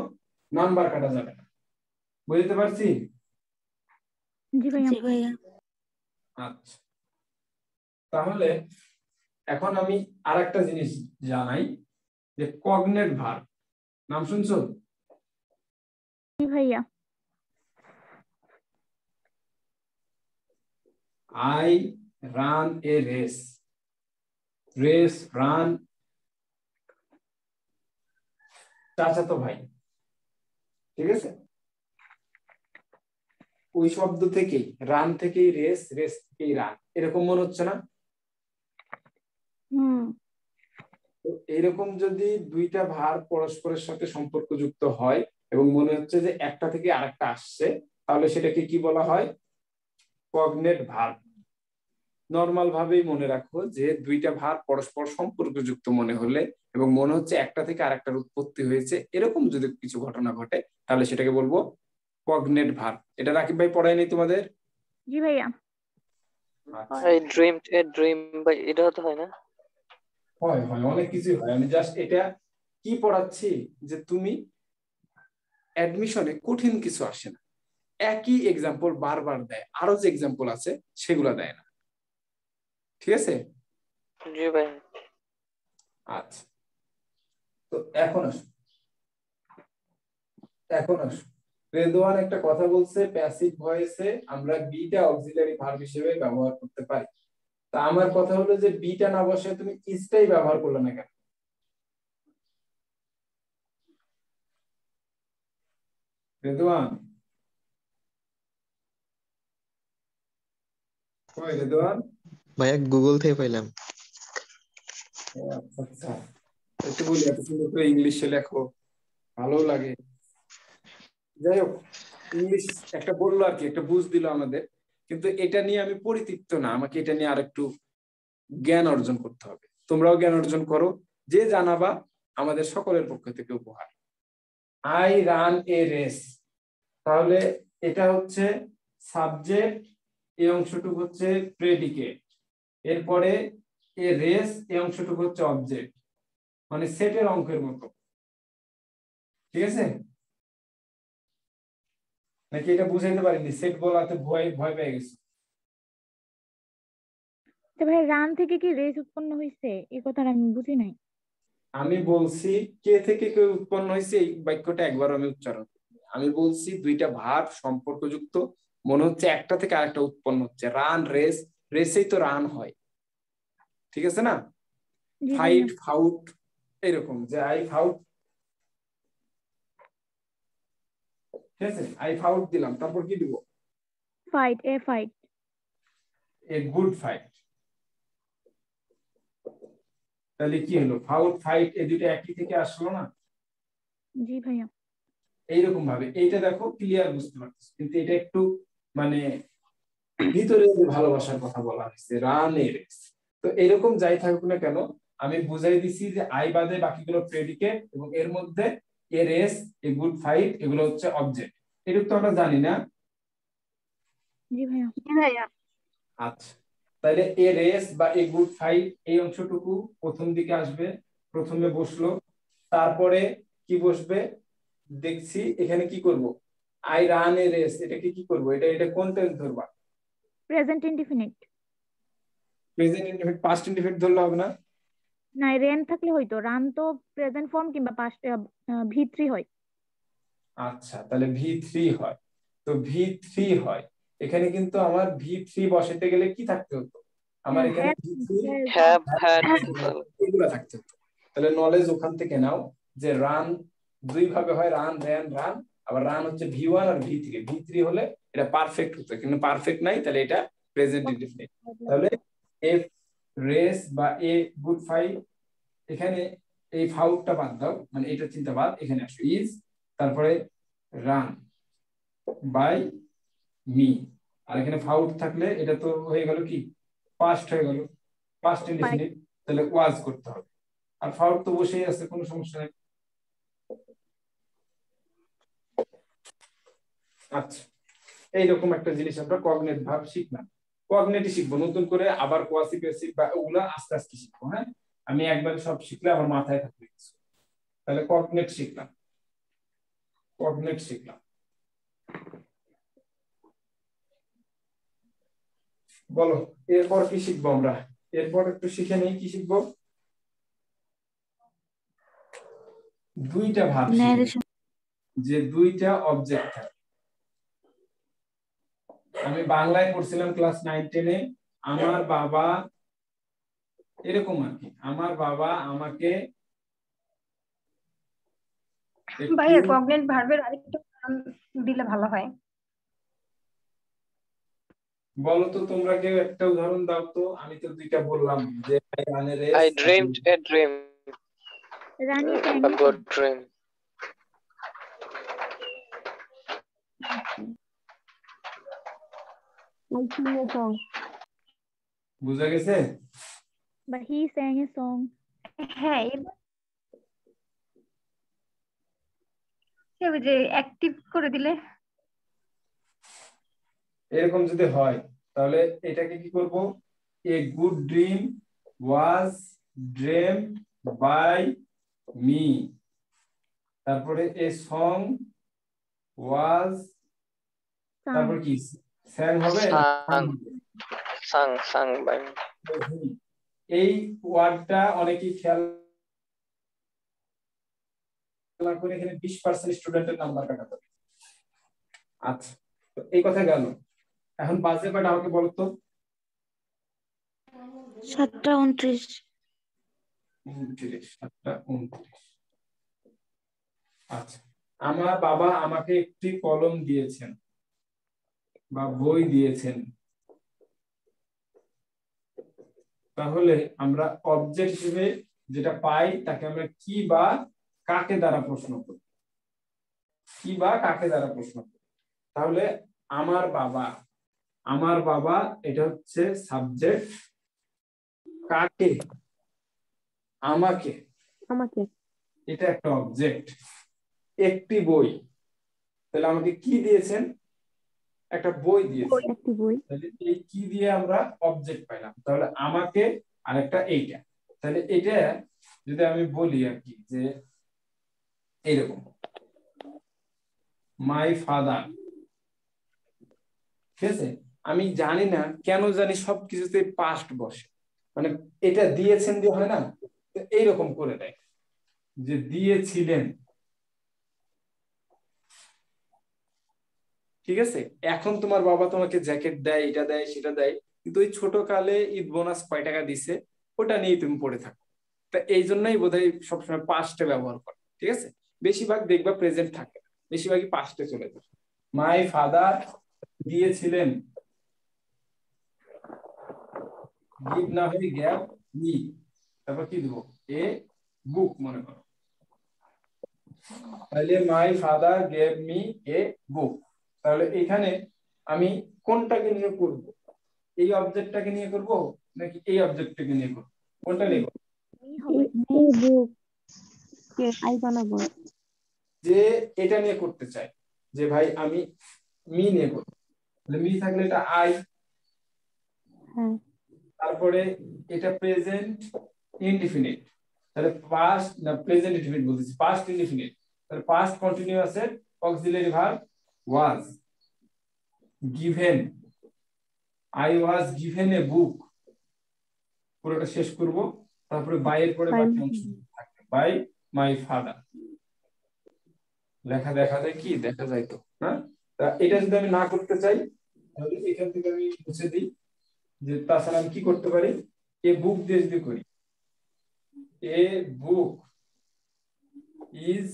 নাম্বার কাটা যাবে না। বুঝতে পারছি? জি ভাইয়া। আচ্ছা, তাহলে এখন আমি আরেকটা জিনিস জানাই, যে কগনেট ভার্ব নাম শুনছো? জি ভাইয়া। I run a race, race, run, চাচাতো ভাই, ঠিক আছে? ওই শব্দ থেকেই, রান থেকেই রেস, রেস থেকেই রান, এরকম মনে হচ্ছে না? তো এরকম যদি দুইটা ভার্ব পরস্পরের সাথে সম্পর্কযুক্ত হয় এবং মনে হচ্ছে যে একটা থেকে আরেকটা আসছে, তাহলে সেটাকে কি বলা হয়? Cognate verb. নর্মাল ভাবেই মনে রাখো যে দুইটা ভার্ব পরস্পর সম্পর্কযুক্ত মনে হলে এবং মনে হচ্ছে একটা থেকে আরেকটার উৎপত্তি হয়েছে, এরকম যদি কিছু ঘটনা ঘটে তাহলে সেটাকে বলবো কগনেট ভার্ব। এটা রাকিব ভাই পড়ায়নি তোমাদের? জি ভাইয়া। এই ড্রিম ভাই এটা হতে হয় না? হয় হয়, অনেক কিছুই হয়। আমি জাস্ট এটা কি পড়াচ্ছি যে তুমি অ্যাডমিশনে কঠিন কিছু আসে না, একই এক্সাম্পল বারবার দেয়, আরো যে এক্সাম্পল আছে সেগুলো দেয় না, ঠিক আছে? জি ভাই। আচ্ছা, তো এখন আসো রেদওয়ান একটা কথা বলছে, প্যাসিভ ভয়েসে আমরা বিটা অক্সিলারি ভার্ব হিসেবে ব্যবহার করতে পারি। তা আমার কথা হলো যে বিটা না বসে তুমি ইজটাই ব্যবহার করলে না কেন? রেদওয়ান, কই রেদওয়ান? ভাইয়া গুগল থেকে পাইলাম। ও আচ্ছা আচ্ছা, একটু বলি এত সুন্দর করে ইংলিশে লেখো, ভালো লাগে। যাই হোক, ইংলিশ একটা বললো আর কি, একটা বুঝ দিল আমাদের, কিন্তু এটা নিয়ে আমি পরিতৃপ্ত না, আমাকে এটা নিয়ে আরেকটু জ্ঞান অর্জন করতে হবে। তোমরাও জ্ঞান অর্জন করো, যে জানাবা আমাদের সকলের পক্ষ থেকে উপহার। আই রান এ রেস, তাহলে এটা হচ্ছে সাবজেক্ট, এই অংশটুকু হচ্ছে প্রেডিকেট, এরপরে এ রেস এই অংশটুকু হচ্ছে অবজেক্ট, মানে সেটের অঙ্কের মতো, ঠিক আছে? নাকি এটা বুঝাইতে পারিনি? সেট বলাতে ভয় ভয় পেয়ে গেছে? তো ভাই রান থেকে কি রেস উৎপন্ন হয়েছে, এই কথাটা আমি বুঝি নাই। আমি বলছি কে থেকে কে উৎপন্ন হয়েছে, এই বাক্যটা একবার আমি উচ্চারণ করি। আমি বলছি দুইটা ভার্ব সম্পর্কযুক্ত, মনে হচ্ছে একটা থেকে আরেকটা উৎপন্ন হচ্ছে। রান, রেস, রেসেই তো রান হয়, ঠিক আছে না? জি ফাইট, ভাইয়া। ফাউট, এরকম যে আই ফাউট, ঠিক আছে? আই ফাউট দিলাম, তারপর কি দিব? Fight, A fight. A good fight. তাহলে কি হলো? ফাউট, ফাইট, এই দুটো একই থেকে আসলো না? জি ভাইয়া। এইরকম ভাবে এইটা দেখো ক্লিয়ার বুঝতে পারতেছো, কিন্তু এটা একটু মানে ভিতরে যে ভালোবাসার কথা বলা হয়েছে, রান এ রেস। তো এরকম যাই থাকুক না কেন, আমি বুঝাই দিছি যে আই বাদে বাকিগুলো প্রেডিকেট এবং এর মধ্যে a race, a good fight, এগুলো হচ্ছে অবজেক্ট। এটুকু তো আমরা জানি না? জি ভাইয়া। জি ভাইয়া। আচ্ছা, তাহলে এ রেস বা এ গুড ফাইট এই অংশটুকু প্রথম দিকে আসবে, প্রথমে বসলো, তারপরে কি বসবে দেখছি এখানে কি করব? আই রান এ রেস, এটাকে কি করব? এটা কোন টেন্স ধরবা? Present indefinite. Present indefinite, past indefinite ধরলে হবে না? না, রেন থাকলে হয়তো, রান তো প্রেজেন্ট ফর্ম কিংবা পাস্ট ভি3 হয়। আচ্ছা, তাহলে ভি3 হয়। তো ভি3 হয়, এখানে কিন্তু আমার ভি3 বসাতে গেলে কি থাকতে হতো? আমার এখানে হ্যাড, ভি3 হ্যাভ হ্যাড এগুলা থাকতে হতো। তাহলে নলেজ ওখান থেকে নাও যে রান দুই ভাবে হয়, রান, র্যান, রান। আবার রান হচ্ছে ভি1 আর ভি3, ভি3 হলে এটা পারফেক্ট হতো, কিন্তু পারফেক্ট নাই, তাহলে এটা প্রেজেন্ট ইনডিফিনিট। তাহলে এফ রেস বা এ গুড ফাইট, এখানে এই ফাউটটা বাদ দাও, মানে এটা চিন্তা বাদ, এখানে আসো ইজ, তারপরে রান বাই মি, আর এখানে ফাউট থাকলে এটা তো হয়ে গেল কি? পাস্ট হয়ে গেল, পাস্ট ইনডিফিনিট, তাহলে ওয়াজ করতে হবে। আর ফাউট তো বসেই আছে, কোনো সমস্যা নেই। আচ্ছা, এইরকম একটা জিনিস আমরা কগনেট ভার্ব শিখলাম। কগনেটই শিখবো নতুন করে, আবার কোয়াসিভ বা ওগুলা আস্তে আস্তে শিখবো। হ্যাঁ, আমি একবার সব শিখলে আমার মাথায় থাকবে কিছু। তাহলে কগনেট শিখলাম, কগনেট শিখলাম। বলো এরপর কি শিখবো আমরা? এরপর একটু শিখে নেই, কি শিখবো? দুইটা ভার্ব শিখবো, যে দুইটা অবজেক্ট থাকে। আমি বাংলায় পড়ছিলাম ক্লাস 9-10-এ, আমার বাবা, এরকম আর কি, আমার বাবা আমাকে ভাইয়া কগনেট ভার্বের আরেকটা উদাহরণ দিলে ভালো হয়। বলো তো তোমরা কেউ একটা উদাহরণ দাও তো। আমি তো দুইটা বললাম যে রানের I dreamed a dream. Rani A sang a good song. dream. I sing a song. বুঝা গেছে? But he sang a song. হ্যাঁ, ওই যে অ্যাক্টিভ করে দিলে এরকম যদি হয় তাহলে এটাকে কি করব? A good dream was dreamed by me, তারপরে এ সং ওয়াজ, তারপর কি স্যাং হবে? Sung by me. এই ওয়ার্ডটা অনেকেই খেয়াল না করে এখানে 20% স্টুডেন্টের নাম্বার কাটা যাবে। আচ্ছা, তো এই কথা গেল। এখন বাজে কয়টা আমাকে বলো তো? 7:29। 7:29। আচ্ছা, আমার বাবা আমাকে একটি কলম দিয়েছেন বা বই দিয়েছেন। তাহলে আমরা অবজেক্ট হিসেবে যেটা পাই তাকে আমরা কি বা কাকে দ্বারা প্রশ্ন করি, কি বা কাকে দ্বারা প্রশ্ন করি। তাহলে আমার বাবা এটা হচ্ছে সাবজেক্ট, কাকে? আমাকে এটা একটা অবজেক্ট। একটি বই, তাহলে আমাকে কি দিয়েছেন? একটা বই দিয়েছেন। একটি বই। তাহলে এই কি দিয়ে আমরা অবজেক্ট পাইলাম। তাহলে আমাকে আর একটা এইটা। তাহলে এটা যদি আমি বলি আর কি যে এইরকম মাই ফাদার, ঠিক আছে? আমি জানি না কেন জানি সবকিছুতে পাস্ট বসে, মানে এটা দিয়েছেন দিয়ে হয় না, তো এইরকম করে দেয় যে দিয়েছিলেন, ঠিক আছে? এখন তোমার বাবা তোমাকে জ্যাকেট দেয়, এটা দেয়, সেটা দেয়, কিন্তু ওই ছোট কালে ঈদ বোনাস কয় টাকা দিছে ওটা নিয়ে তুমি পড়ে থাকো। তা এই জন্যই বোধহয় সবসময় পাস্টে ব্যবহার করে, ঠিক আছে? বেশিরভাগ দেখবা প্রেজেন্ট থাকে না, বেশিরভাগই পাস্টে চলে যায়। মাই ফাদার দিয়েছিলেন, গিভ না হয়ে গ্যাপ মি, তারপর কি দেবো? এ বুক মনে করো। তাহলে my father gave me a book. তাহলে এখানে আমি কোনটাকে নিয়ে করব? এই অবজেক্টটাকে নিয়ে করব নাকি এই অবজেক্টটাকে নিয়ে করব? কোনটা নিয়ে করব? আই বানাবো। যে এটা নিয়ে করতে চাই যে ভাই আমি মি নিয়ে করব, তাহলে মি থাকলে এটা আই। হ্যাঁ। তারপরে এটা প্রেজেন্ট ইনডিফিনিট, তাহলে পাস্ট না প্রেজেন্ট ইনডিফিনিট বলতেছি, পাস্ট ইনডিফিনিট। তাহলে পাস্ট কন্টিনিউয়াসের auxiliary verb was. Given, I was given a book, পুরোটা শেষ করব। তারপরে বাই এর পরে বাকি অংশ থাকবে বাই মাই ফাদার। লেখা দেখা যায় কি? দেখা যায় তো, হ্যাঁ? তা এটা যদি আমি না করতে চাই তাহলে এখান থেকে আমি মুছে দিই। যে তাছাড়া আমি কি করতে পারি? এ বুক দিয়ে যদি করি, এ বুক ইজ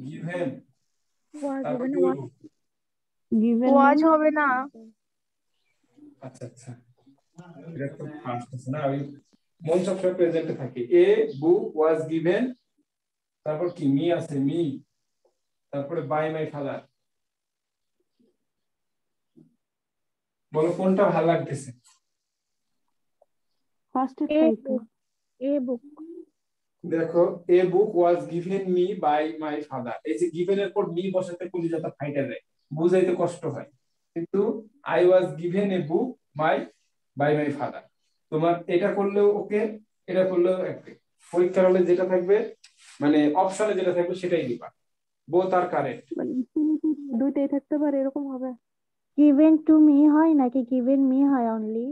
গিভেন, তারপর কি বলবো? ওয়াজ হবে না। আচ্ছা আচ্ছা, এটা তো ফার্স্ট আছে না, আমি মন সবসময় প্রেজেন্টে থাকি। এ বুক ওয়াজ গিভেন, তারপর কি মি আছে, মি, তারপরে বাই মাই ফাদার। বলো কোনটা ভালো লাগতেছে? A book. দেখো, a book was given me by my father, এই যে গিভেন এর পর মি বসাতে কলিজাটা ফাইটা যায়, বুঝাইতে কষ্ট হয়। কিন্তু I was given a book by my father, তোমার এটা করলেও ওকে, এটা করলেও ওকে। পরীক্ষার হলে যেটা থাকবে, মানে অপশনে যেটা থাকবে সেটাই দিবা। বোথ আর কারেক্ট। দুইটাই থাকতে পারে, এরকম হবে। given to me হয় নাকি given me হয় অনলি?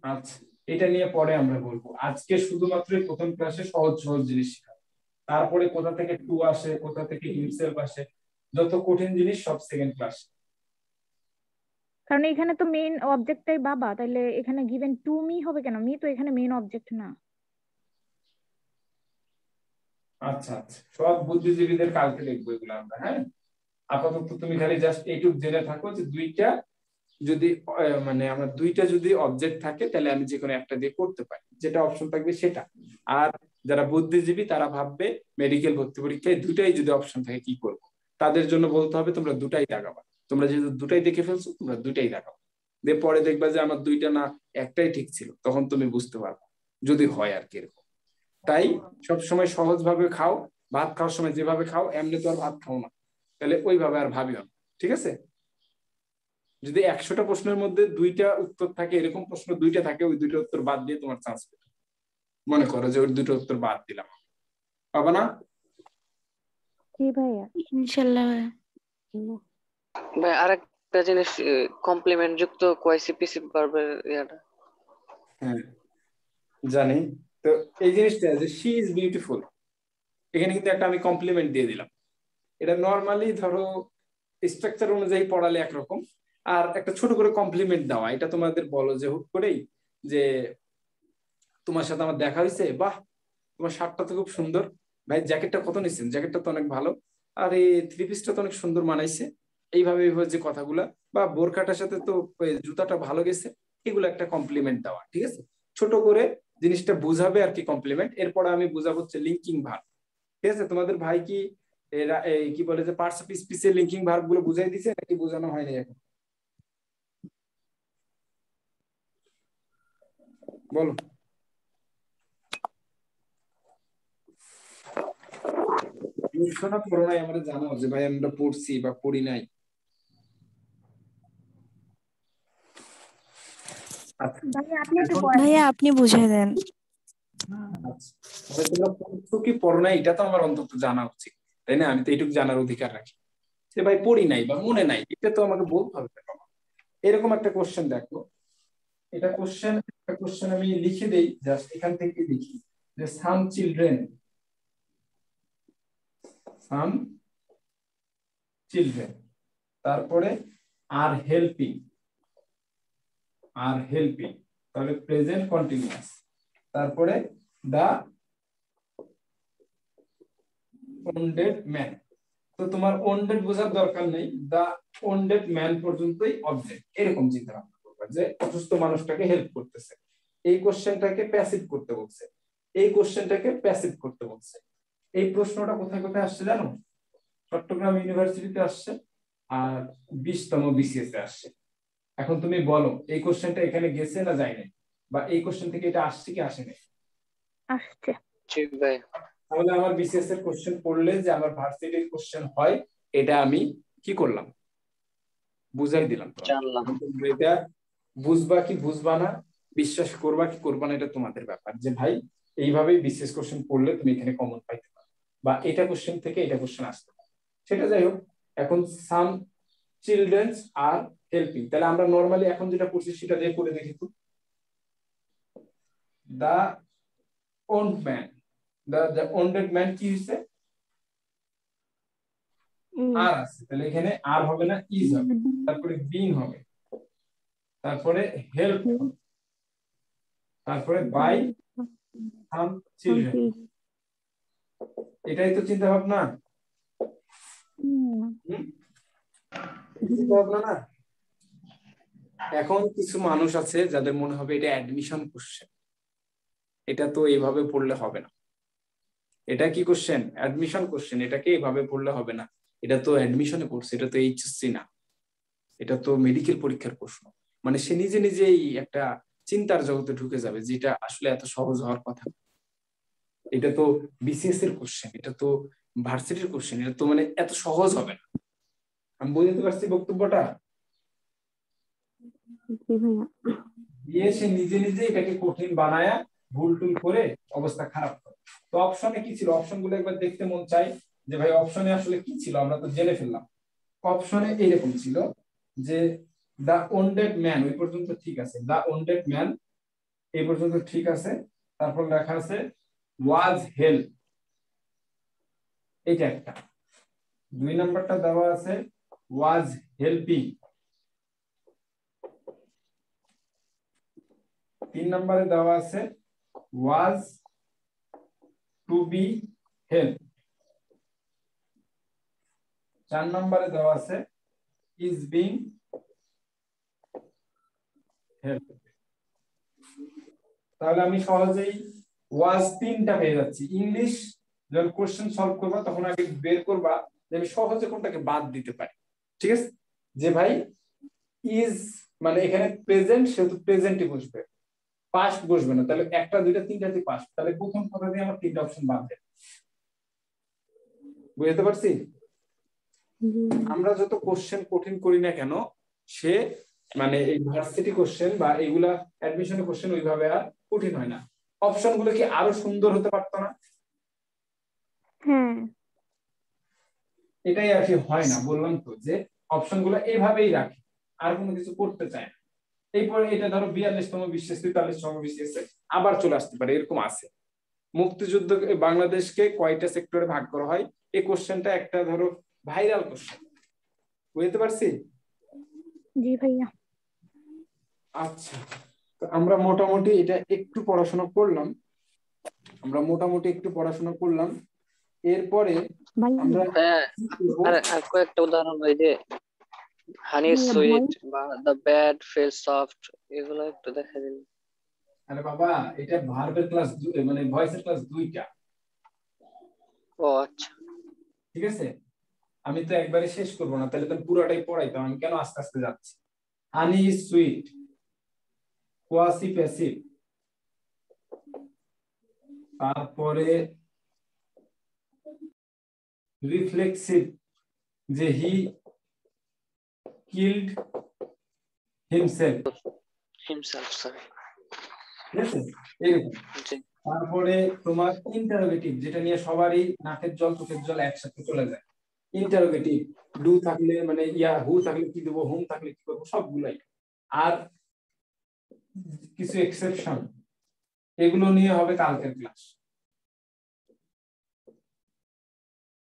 আচ্ছা, এটা নিয়ে পরে আমরা বলবো। আজকে শুধুমাত্র প্রথম ক্লাসে সহজ সহজ জিনিস শেখা, তারপরে কোথা থেকে টু আসে, কোথা থেকে হিমসেলফ আসে, যত কঠিন জিনিস সব সেকেন্ড ক্লাস। কারণ এখানে তো মেইন অবজেক্টটাই বাবা, তাইলে এখানে given to me হবে কেন? মি তো এখানে মেইন অবজেক্ট না। আচ্ছা আচ্ছা, সব বুদ্ধিজীবীদের কালকে লিখবো এগুলো আমরা। হ্যাঁ, আপাতত তুমি খালি জাস্ট এইটুকু জেনে থাকো যে দুইটা যদি মানে আমার দুইটা যদি অবজেক্ট থাকে তাহলে আমি যে কোনো একটা দিয়ে করতে পারি, যেটা অপশন থাকবে সেটা। আর যারা বুদ্ধিজীবী তারা ভাববে মেডিকেল ভর্তি পরীক্ষায় দুটাই যদি অপশন থাকে কি করব, তাদের জন্য বলতে হবে তোমরা দুটাই দাগাবা। তোমরা যেহেতু দুটাই দেখে ফেলছো তোমরা দুটাই দাগাও, দিয়ে পরে দেখবা যে আমার দুইটা না একটাই ঠিক ছিল, তখন তুমি বুঝতে পারবে যদি হয় আর কি এরকম। তাই সবসময় সহজ ভাবে খাও, ভাত খাওয়ার সময় যেভাবে খাও এমনি তো আর ভাত খাও না, তাহলে ওইভাবে আর ভাবিও না। ঠিক আছে? যদি 100টা প্রশ্নের মধ্যে দুইটা উত্তর থাকে, এরকম প্রশ্ন দুইটা থাকে, ওই দুইটা উত্তর বাদ দিয়ে তোমার চান্স পেতে, মনে করো যে ওই দুটো উত্তর বাদ দিলাম, পাবা না? জি ভাইয়া। ইনশাল্লাহ ভাইয়া। ভাই আরেকটা জিনিস, কমপ্লিমেন্ট যুক্ত কোয়াইসিপিসি ভার্বের ইয়াটা। হ্যাঁ জানি। তো এই জিনিসটা যে শি ইজ বিউটিফুল, এখানে কিন্তু একটা আমি কমপ্লিমেন্ট দিয়ে দিলাম। এটা নর্মালি ধরো স্ট্রাকচার অনুযায়ী পড়ালে একরকম, আর একটা ছোট করে কমপ্লিমেন্ট দেওয়া, এটা তোমাদের বলো যে হুট করেই যে তোমার সাথে আমার দেখা হয়েছে, বাহ তোমার শার্টটা তো খুব সুন্দর, ভাই জ্যাকেটটা কত নিচ্ছেন, জ্যাকেটটা তো অনেক ভালো, আর এই থ্রি পিসটা তো অনেক সুন্দর মানাইছে, এইভাবে যে কথাগুলা, বা বোরকাটার সাথে তো জুতাটা ভালো গেছে, এগুলো একটা কমপ্লিমেন্ট দেওয়া। ঠিক আছে? ছোট করে জিনিসটা বুঝাবে আর কি কমপ্লিমেন্ট। এরপর আমি বুঝাবো হচ্ছে লিঙ্কিং ভার্ব। ঠিক আছে? তোমাদের ভাই কি এরা এই কি বলে যে পার্টস অফ স্পিচের লিঙ্কিং ভার্ব গুলো বুঝাই দিছে নাকি বোঝানো হয়নি এখন? বলো। পড়ছো না পড়ো নাই আমরা জানো যে ভাই আমরা পড়ছি বা পড়ি নাই? আচ্ছা, ভাইয়া আপনি একটু এখন ভাইয়া আপনি বুঝিয়ে দেন। আচ্ছা, তাহলে তোমরা পড়ছো কি পড়ো নাই এটা তো আমার অন্তত জানা উচিত, তাই না? আমি তো এইটুকু জানার অধিকার রাখি যে ভাই পড়ি নাই বা মনে নাই, এটা তো আমাকে বলতে হবে। এরকম একটা কোশ্চেন দেখো, এটা কোশ্চেন আমি লিখে দেই, জাস্ট এখান থেকে লিখি যে সাম চিলড্রেন, তারপরে আর হেল্পিং, তাহলে প্রেজেন্ট কন্টিনিউয়াস, তারপরে দা ওন্ডেড ম্যান। তো তোমার ওন্ডেড বোঝার দরকার নেই, দা ওন্ডেড ম্যান পর্যন্তই অবজেক্ট, এরকম চিন্তা ভাবনা করবা যে অসুস্থ মানুষটাকে হেল্প করতেছে। এই কোশ্চেনটাকে প্যাসিভ করতে বলছে, এই কোশ্চেনটাকে প্যাসিভ করতে বলছে। এই প্রশ্নটা কোথায় কোথায় আসছে জানো? চট্টগ্রাম ইউনিভার্সিটিতে আসছে, আর 20তম বিসিএস এ আসছে। এখন তুমি বলো এই কোশ্চেনটা এখানে গেছে না যায় নাই, বা এই কোশ্চেন থেকে এটা আসছে কি আসে নাই? আসছে। জি ভাই। তাহলে আমার বিসিএস এর কোশ্চেন পড়লে যে আমার ভার্সিটির কোশ্চেন হয়, এটা আমি কি করলাম? বুঝাই দিলাম জানলাম। তোমাকে। এটা বুঝবা কি বুঝবা না, বিশ্বাস করবা কি করবা না, এটা তোমাদের ব্যাপার, যে ভাই এইভাবেই বিসিএস কোশ্চেন পড়লে তুমি এখানে কমন পাইতে পারো, বা এটা কোশ্চেন থেকে এটা কোশ্চেন আসতে পারে। সেটা যাই হোক, এখন সাম চিলড্রেন্স আর হেল্পিং, তাহলে আমরা নর্মালি এখন যেটা করছি সেটা দিয়ে করে দেখি তো। দা ওন্ড ম্যান, দা ওন্ডেড ম্যান কি হয়েছে? আর আছে, তাহলে এখানে আর হবে না, ইজ হবে, তারপরে বিং হবে, তারপরে হেল্প হবে, তারপরে বাই সাম চিলড্রেন। এটাই তো চিন্তা ভাবনা, চিন্তা ভাবনা না? এখন কিছু মানুষ আছে যাদের মনে হবে এটা অ্যাডমিশন কোশ্চেন, এটা তো এইভাবে পড়লে হবে না। এটা কি কোশ্চেন? অ্যাডমিশন কোশ্চেন, এটাকে এইভাবে পড়লে হবে না, এটা তো অ্যাডমিশনে পড়ছে, এটা তো এইচএসসি না, এটা তো মেডিকেল পরীক্ষার প্রশ্ন। মানে সে নিজে নিজেই একটা চিন্তার জগতে ঢুকে যাবে, যেটা আসলে এত সহজ হওয়ার কথা। এটা তো বিসিএস এর কোশ্চেন, এটা তো ভার্সিটির কোশ্চেন, এটা তো মানে এত সহজ হবে না। আমি বুঝতে পারছি বক্তব্যটা? জি ভাইয়া। দিয়ে সে নিজে নিজে এটাকে কঠিন বানায়া ভুল টুল করে অবস্থা খারাপ করে। তো অপশনে কি ছিল, অপশন গুলো একবার দেখতে মন চাই যে ভাই অপশনে আসলে কি ছিল, আমরা তো জেনে ফেললাম। অপশনে এইরকম ছিল যে দা ওন্ডেড ম্যান, ওই পর্যন্ত ঠিক আছে, দা ওন্ডেড ম্যান এই পর্যন্ত ঠিক আছে। তারপর লেখা আছে ওয়াজ হেল্প, এটা একটা। 2 নাম্বারটা দেওয়া আছে ওয়াজ হেল্পিং। 3 নম্বরে দেওয়া আছে ওয়াজ টু বি হেল্প। 4 নম্বরে দেওয়া আছে ইজ বিং হেল্প। তাহলে আমি সহজেই ওয়াজ 3টা পেয়ে যাচ্ছি। ইংলিশ যখন কোশ্চেন সলভ করবা তখন আগে বের করবা যে আমি সহজে কোনটাকে বাদ দিতে পারি। ঠিক আছে, যে ভাই ইজ মানে এখানে প্রেজেন্ট, সেহেতু প্রেজেন্টই বসবে, পাস্ট বসবে না। তাহলে একটা দুইটা তিনটাতে পাস্ট, তাহলে প্রথম কথা দিয়ে আমার 3টা অপশন বাদ দেব। বুঝতে পারছি? আমরা যত কোশ্চেন কঠিন করি না কেন, সে মানে এই ভার্সিটি কোশ্চেন বা এগুলা অ্যাডমিশনের কোশ্চেন ওইভাবে আর কঠিন হয় না। অপশন গুলো কি আরো সুন্দর হতে পারতো না? হ্যাঁ এটাই আর কি হয় না, বললাম তো যে অপশন গুলো এইভাবেই রাখে, আর কোনো কিছু করতে চায় না। এরপরে এটা ধরো 42তম বিশেষ, 43তম বিশেষ আবার চলে আসতে পারে, এরকম আছে। মুক্তিযুদ্ধ বাংলাদেশকে কয়টা সেক্টরে ভাগ করা হয়, এই কোশ্চেনটা একটা ধরো ভাইরাল কোশ্চেন। বুঝতে পারছি? জি ভাইয়া। আচ্ছা, তো আমরা মোটামুটি এটা একটু পড়াশোনা করলাম, এরপরে ভাইয়া আমরা হ্যাঁ, আর কয়েকটা উদাহরণ, ওই যে হানি ভাইয়া সুইট ভয়েস বা দ্য ব্যাড ফিল সফট, এগুলো একটু দেখা দিন। আরে বাবা, এটা ভার্বের ক্লাস মানে ভয়েসের ক্লাস 2টা। ও আচ্ছা, ঠিক আছে, আমি তো একবারে শেষ করব না, তাহলে তো পুরোটাই পড়াইতাম। আমি কেন আস্তে আস্তে যাচ্ছি? হানি ইজ সুইট, কোয়াসি প্যাসিভ, তারপরে রিফ্লেক্সিভ, যে হি কিলড হিমসেলফ। সরি। ঠিক আছে, এরকম। জি, তারপরে তোমার ইন্টারোগেটিভ, যেটা নিয়ে সবারই নাকের জল চোখের জল একসাথে চলে যায়। ইন্টারোগেটিভ, ডু থাকলে মানে হু থাকলে কি দেবো, হুম থাকলে কি করবো, সবগুলাই। আর কিছু এক্সেপশন, এগুলো নিয়ে হবে কালকের ক্লাস।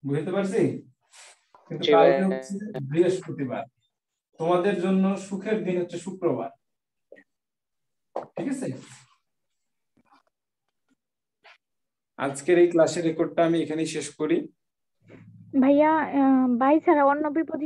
বুঝতে পারছি? কিন্তু জি কালকে ভাইয়া। হচ্ছে বৃহস্পতিবার, তোমাদের জন্য সুখের দিন হচ্ছে শুক্রবার। ঠিক আছে, আজকের এই ক্লাসের রেকর্ডটা আমি এখানেই শেষ করি। ভাইয়া বাই ছাড়া অন্য বিপদী